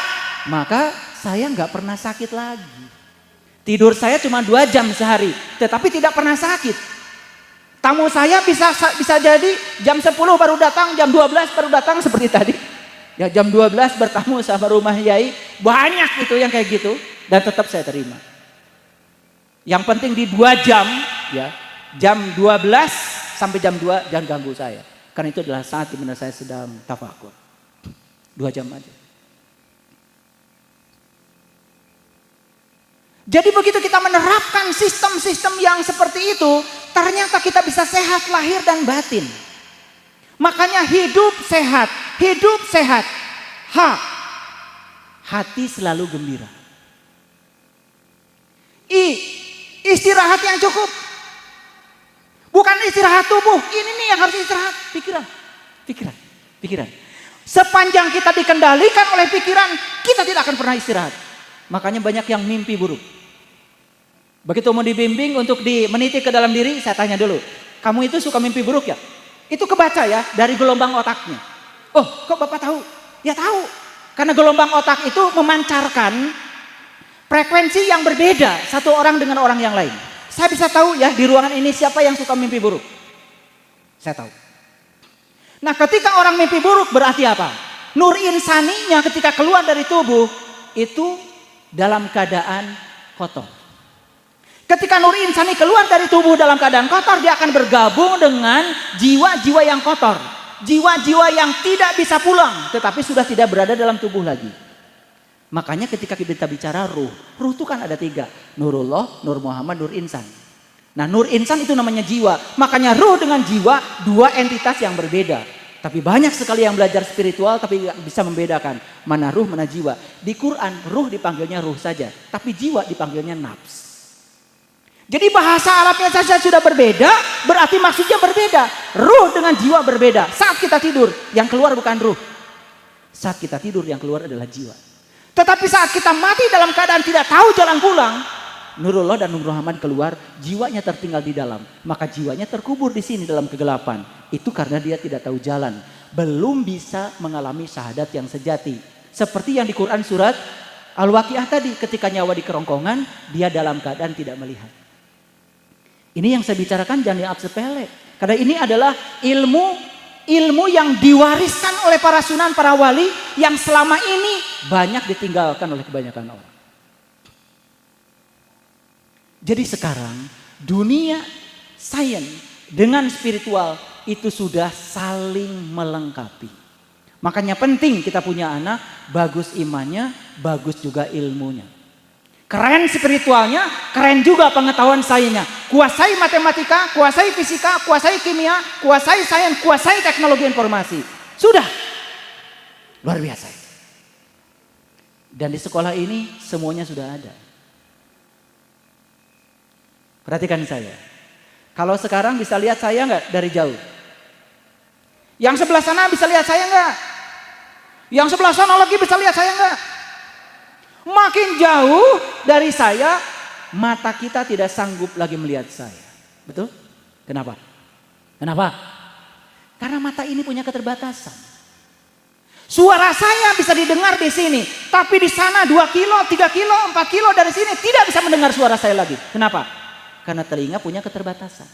Speaker 1: maka saya nggak pernah sakit lagi. Tidur saya cuma 2 jam sehari. Tetapi tidak pernah sakit. Tamu saya bisa jadi jam 10 baru datang, jam 12 baru datang seperti tadi. Ya jam 12 bertamu sama rumah Yai. Banyak itu yang kayak gitu. Dan tetap saya terima. Yang penting di 2 jam, ya, jam 12 sampai jam 2 jangan ganggu saya. Karena itu adalah saat di mana saya sedang tafakur. 2 jam aja. Jadi begitu kita menerapkan sistem-sistem yang seperti itu, ternyata kita bisa sehat lahir dan batin. Makanya hidup sehat, hidup sehat. Hati selalu gembira. Istirahat yang cukup. Bukan istirahat tubuh, ini nih yang harus istirahat. Pikiran. Sepanjang kita dikendalikan oleh pikiran, kita tidak akan pernah istirahat. Makanya banyak yang mimpi buruk. Begitu mau dibimbing untuk meniti ke dalam diri, saya tanya dulu, kamu itu suka mimpi buruk ya? Itu kebaca ya dari gelombang otaknya. Oh, kok Bapak tahu? Ya tahu. Karena gelombang otak itu memancarkan frekuensi yang berbeda satu orang dengan orang yang lain. Saya bisa tahu ya di ruangan ini siapa yang suka mimpi buruk. Saya tahu. Nah ketika orang mimpi buruk berarti apa? Nur insaninya ketika keluar dari tubuh itu dalam keadaan kotor. Ketika nur insani keluar dari tubuh dalam keadaan kotor, dia akan bergabung dengan jiwa-jiwa yang kotor. Jiwa-jiwa yang tidak bisa pulang tetapi sudah tidak berada dalam tubuh lagi. Makanya ketika kita bicara ruh itu kan ada 3. Nurullah, Nur Muhammad, Nur Insan. Nah, nur insan itu namanya jiwa. Makanya ruh dengan jiwa dua entitas yang berbeda. Tapi banyak sekali yang belajar spiritual tapi gak bisa membedakan mana ruh mana jiwa. Di Quran ruh dipanggilnya ruh saja, tapi jiwa dipanggilnya nafs. Jadi bahasa Arabnya saja sudah berbeda, berarti maksudnya berbeda. Ruh dengan jiwa berbeda. Saat kita tidur, yang keluar bukan ruh. Saat kita tidur, yang keluar adalah jiwa. Tetapi saat kita mati dalam keadaan tidak tahu jalan pulang, Nurullah dan Nur Muhammad keluar, jiwanya tertinggal di dalam. Maka jiwanya terkubur di sini dalam kegelapan. Itu karena dia tidak tahu jalan. Belum bisa mengalami syahadat yang sejati. Seperti yang di Quran surat Al-Waqiah tadi, ketika nyawa di kerongkongan, dia dalam keadaan tidak melihat. Ini yang saya bicarakan jangan dianggap sepele. Karena ini adalah ilmu yang diwariskan oleh para sunan, para wali yang selama ini banyak ditinggalkan oleh kebanyakan orang. Jadi sekarang dunia sains dengan spiritual itu sudah saling melengkapi. Makanya penting kita punya anak, bagus imannya, bagus juga ilmunya. Keren spiritualnya, keren juga pengetahuan sainsnya. Kuasai matematika, kuasai fisika, kuasai kimia, kuasai sains, kuasai teknologi informasi. Sudah. Luar biasa. Dan di sekolah ini semuanya sudah ada. Perhatikan saya. Kalau sekarang bisa lihat saya enggak dari jauh? Yang sebelah sana bisa lihat saya enggak? Yang sebelah sana lagi bisa lihat saya enggak? Makin jauh dari saya, mata kita tidak sanggup lagi melihat saya. Betul? Kenapa? Kenapa? Karena mata ini punya keterbatasan. Suara saya bisa didengar di sini, tapi di sana 2 kilo, 3 kilo, 4 kilo dari sini tidak bisa mendengar suara saya lagi. Kenapa? Karena telinga punya keterbatasan.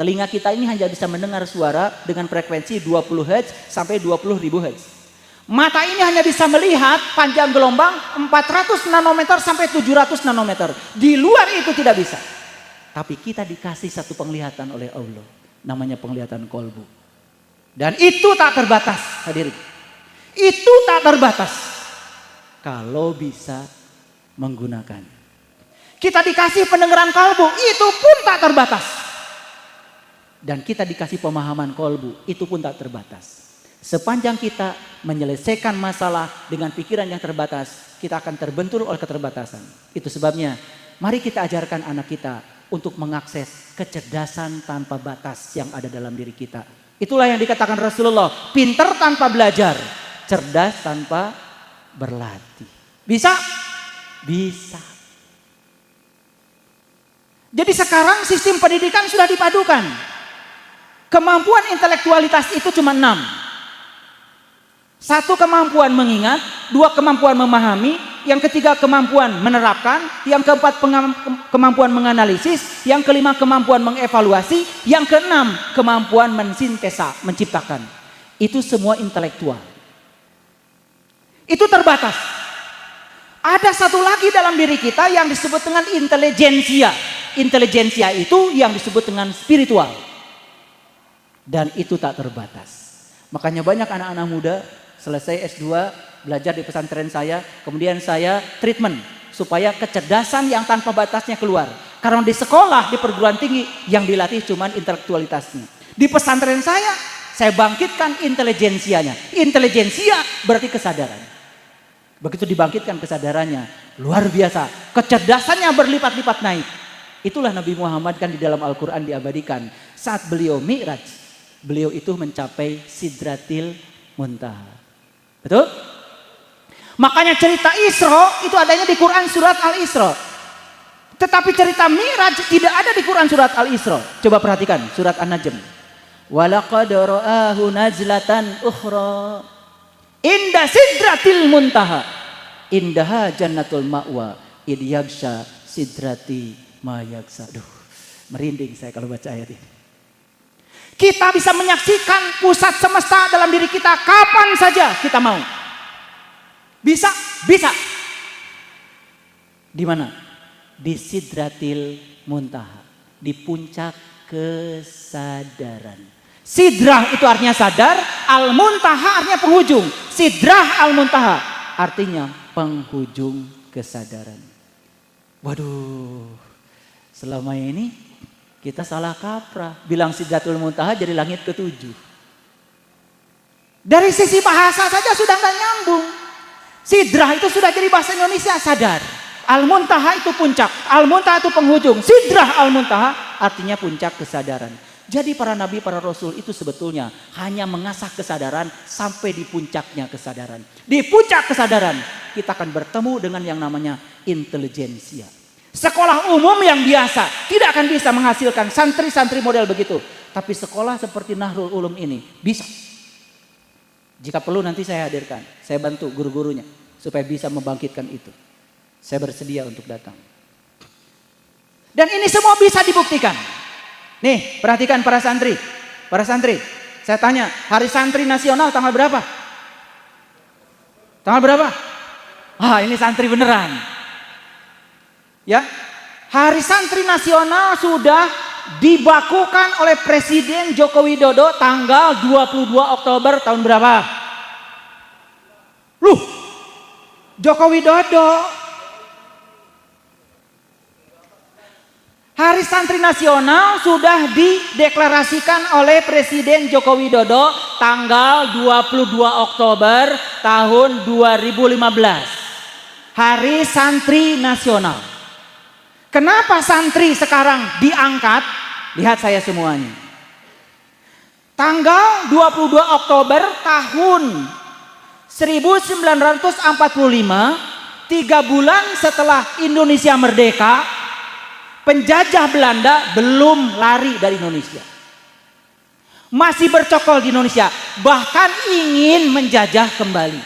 Speaker 1: Telinga kita ini hanya bisa mendengar suara dengan frekuensi 20 Hz sampai 20.000 Hz. Mata ini hanya bisa melihat panjang gelombang 400 nanometer sampai 700 nanometer. Di luar itu tidak bisa. Tapi kita dikasih satu penglihatan oleh Allah. Namanya penglihatan kolbu. Dan itu tak terbatas, hadirin. Itu tak terbatas. Kalau bisa menggunakan. Kita dikasih pendengaran kolbu, itu pun tak terbatas. Dan kita dikasih pemahaman kolbu, itu pun tak terbatas. Sepanjang kita menyelesaikan masalah dengan pikiran yang terbatas, kita akan terbentur oleh keterbatasan. Itu sebabnya, mari kita ajarkan anak kita untuk mengakses kecerdasan tanpa batas yang ada dalam diri kita. Itulah yang dikatakan Rasulullah, pintar tanpa belajar, cerdas tanpa berlatih. Bisa? Bisa. Jadi sekarang sistem pendidikan sudah dipadukan. Kemampuan intelektualitas itu cuma 6. 1 kemampuan mengingat, 2 kemampuan memahami, yang ketiga kemampuan menerapkan, yang keempat kemampuan menganalisis, yang kelima kemampuan mengevaluasi, yang keenam kemampuan mensintesa, menciptakan. Itu semua intelektual. Itu terbatas. Ada satu lagi dalam diri kita yang disebut dengan intelijensia. Intelijensia itu yang disebut dengan spiritual. Dan itu tak terbatas. Makanya banyak anak-anak muda selesai S2 belajar di pesantren saya, kemudian saya treatment supaya kecerdasan yang tanpa batasnya keluar. Karena di sekolah, di perguruan tinggi yang dilatih cuman intelektualitasnya. Di pesantren saya bangkitkan intelijensianya. Intelijensia berarti kesadaran. Begitu dibangkitkan kesadarannya, luar biasa. Kecerdasannya berlipat-lipat naik. Itulah Nabi Muhammad kan di dalam Al-Quran diabadikan. Saat beliau Mi'raj, beliau itu mencapai Sidratil Muntaha. Betul? Makanya cerita Isra itu adanya di Quran surat Al-Isra. Tetapi cerita Mi'raj tidak ada di Quran surat Al-Isra. Coba perhatikan surat An-Najm. Walaqad ra'ahu nazlatan ukhra inda sidratil muntaha indaha jannatul ma'wa id yagsha sidrati ma yagsha. Aduh, merinding saya kalau baca ayat ini. Kita bisa menyaksikan pusat semesta dalam diri kita kapan saja kita mau. Bisa? Bisa. Di mana? Di Sidratil Muntaha. Di puncak kesadaran. Sidrah itu artinya sadar, Al-Muntaha artinya penghujung. Sidrah Al-Muntaha artinya penghujung kesadaran. Waduh, selama ini Kita salah kaprah. Bilang Sidratul Muntaha jadi langit ke-7. Dari sisi bahasa saja sudah nggak nyambung. Sidrah itu sudah jadi bahasa Indonesia, sadar. Al-Muntaha itu puncak, Al-Muntaha itu penghujung. Sidrah Al-Muntaha artinya puncak kesadaran. Jadi para nabi, para rasul itu sebetulnya hanya mengasah kesadaran sampai di puncaknya kesadaran. Di puncak kesadaran kita akan bertemu dengan yang namanya intelijensia. Sekolah umum yang biasa tidak akan bisa menghasilkan santri-santri model begitu. Tapi sekolah seperti Nahrul Ulum ini bisa. Jika perlu nanti saya hadirkan, saya bantu guru-gurunya supaya bisa membangkitkan itu. Saya bersedia untuk datang. Dan ini semua bisa dibuktikan. Nih, perhatikan para santri. Para santri, saya tanya, Hari Santri Nasional tanggal berapa? Tanggal berapa? Ah, ini santri beneran. Ya, Hari Santri Nasional sudah dibakukan oleh Presiden Joko Widodo tanggal 22 Oktober tahun berapa? Loh, Joko Widodo. Hari Santri Nasional sudah dideklarasikan oleh Presiden Joko Widodo tanggal 22 Oktober tahun 2015. Hari Santri Nasional. Kenapa santri sekarang diangkat? Lihat saya semuanya. Tanggal 22 Oktober tahun 1945, 3 bulan setelah Indonesia merdeka, penjajah Belanda belum lari dari Indonesia. Masih bercokol di Indonesia, bahkan ingin menjajah kembali.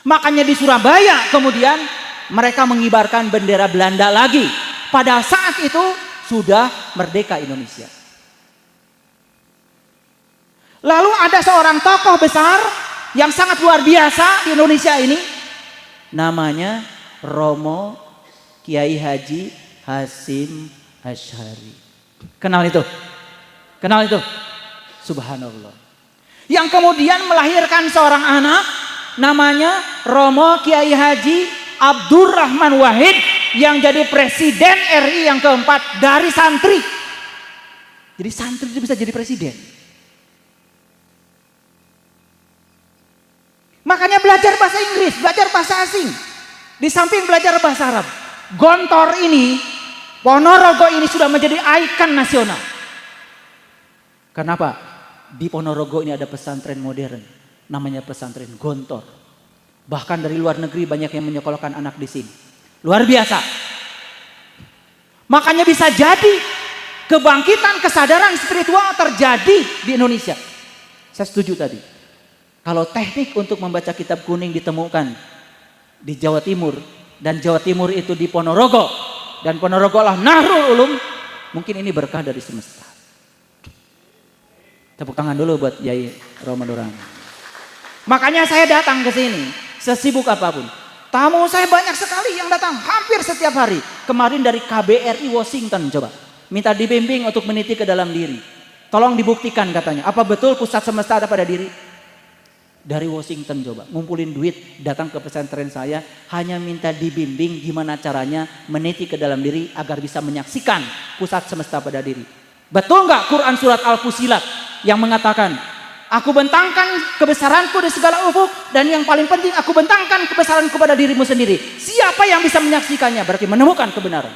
Speaker 1: Makanya di Surabaya kemudian mereka mengibarkan bendera Belanda lagi. Pada saat itu sudah merdeka Indonesia. Lalu ada seorang tokoh besar yang sangat luar biasa di Indonesia ini. Namanya Romo Kiai Haji Hasyim Asy'ari. Kenal itu? Kenal itu? Subhanallah. Yang kemudian melahirkan seorang anak namanya Romo Kiai Haji Abdurrahman Wahid yang jadi presiden RI yang keempat dari santri. Jadi santri itu bisa jadi presiden. Makanya belajar bahasa Inggris, belajar bahasa asing. Di samping belajar bahasa Arab. Gontor ini, Ponorogo ini sudah menjadi ikon nasional. Kenapa? Di Ponorogo ini ada pesantren modern, namanya pesantren Gontor. Bahkan dari luar negeri banyak yang menyekolahkan anak di sini. Luar biasa. Makanya bisa jadi kebangkitan kesadaran spiritual terjadi di Indonesia. Saya setuju tadi. Kalau teknik untuk membaca kitab kuning ditemukan di Jawa Timur, dan Jawa Timur itu di Ponorogo, dan Ponorogo lah Nahrul Ulum, mungkin ini berkah dari semesta. Tepuk tangan dulu buat Yai Ramadan. Makanya saya datang ke sini. Sesibuk apapun. Tamu saya banyak sekali yang datang hampir setiap hari. Kemarin dari KBRI Washington coba. Minta dibimbing untuk meniti ke dalam diri. Tolong dibuktikan katanya. Apa betul pusat semesta ada pada diri? Dari Washington coba. Ngumpulin duit datang ke pesantren saya. Hanya minta dibimbing gimana caranya meniti ke dalam diri agar bisa menyaksikan pusat semesta pada diri. Betul nggak Quran surat Al-Fusilat yang mengatakan aku bentangkan kebesaranku di segala ufuk, dan yang paling penting aku bentangkan kebesaranku pada dirimu sendiri. Siapa yang bisa menyaksikannya berarti menemukan kebenaran.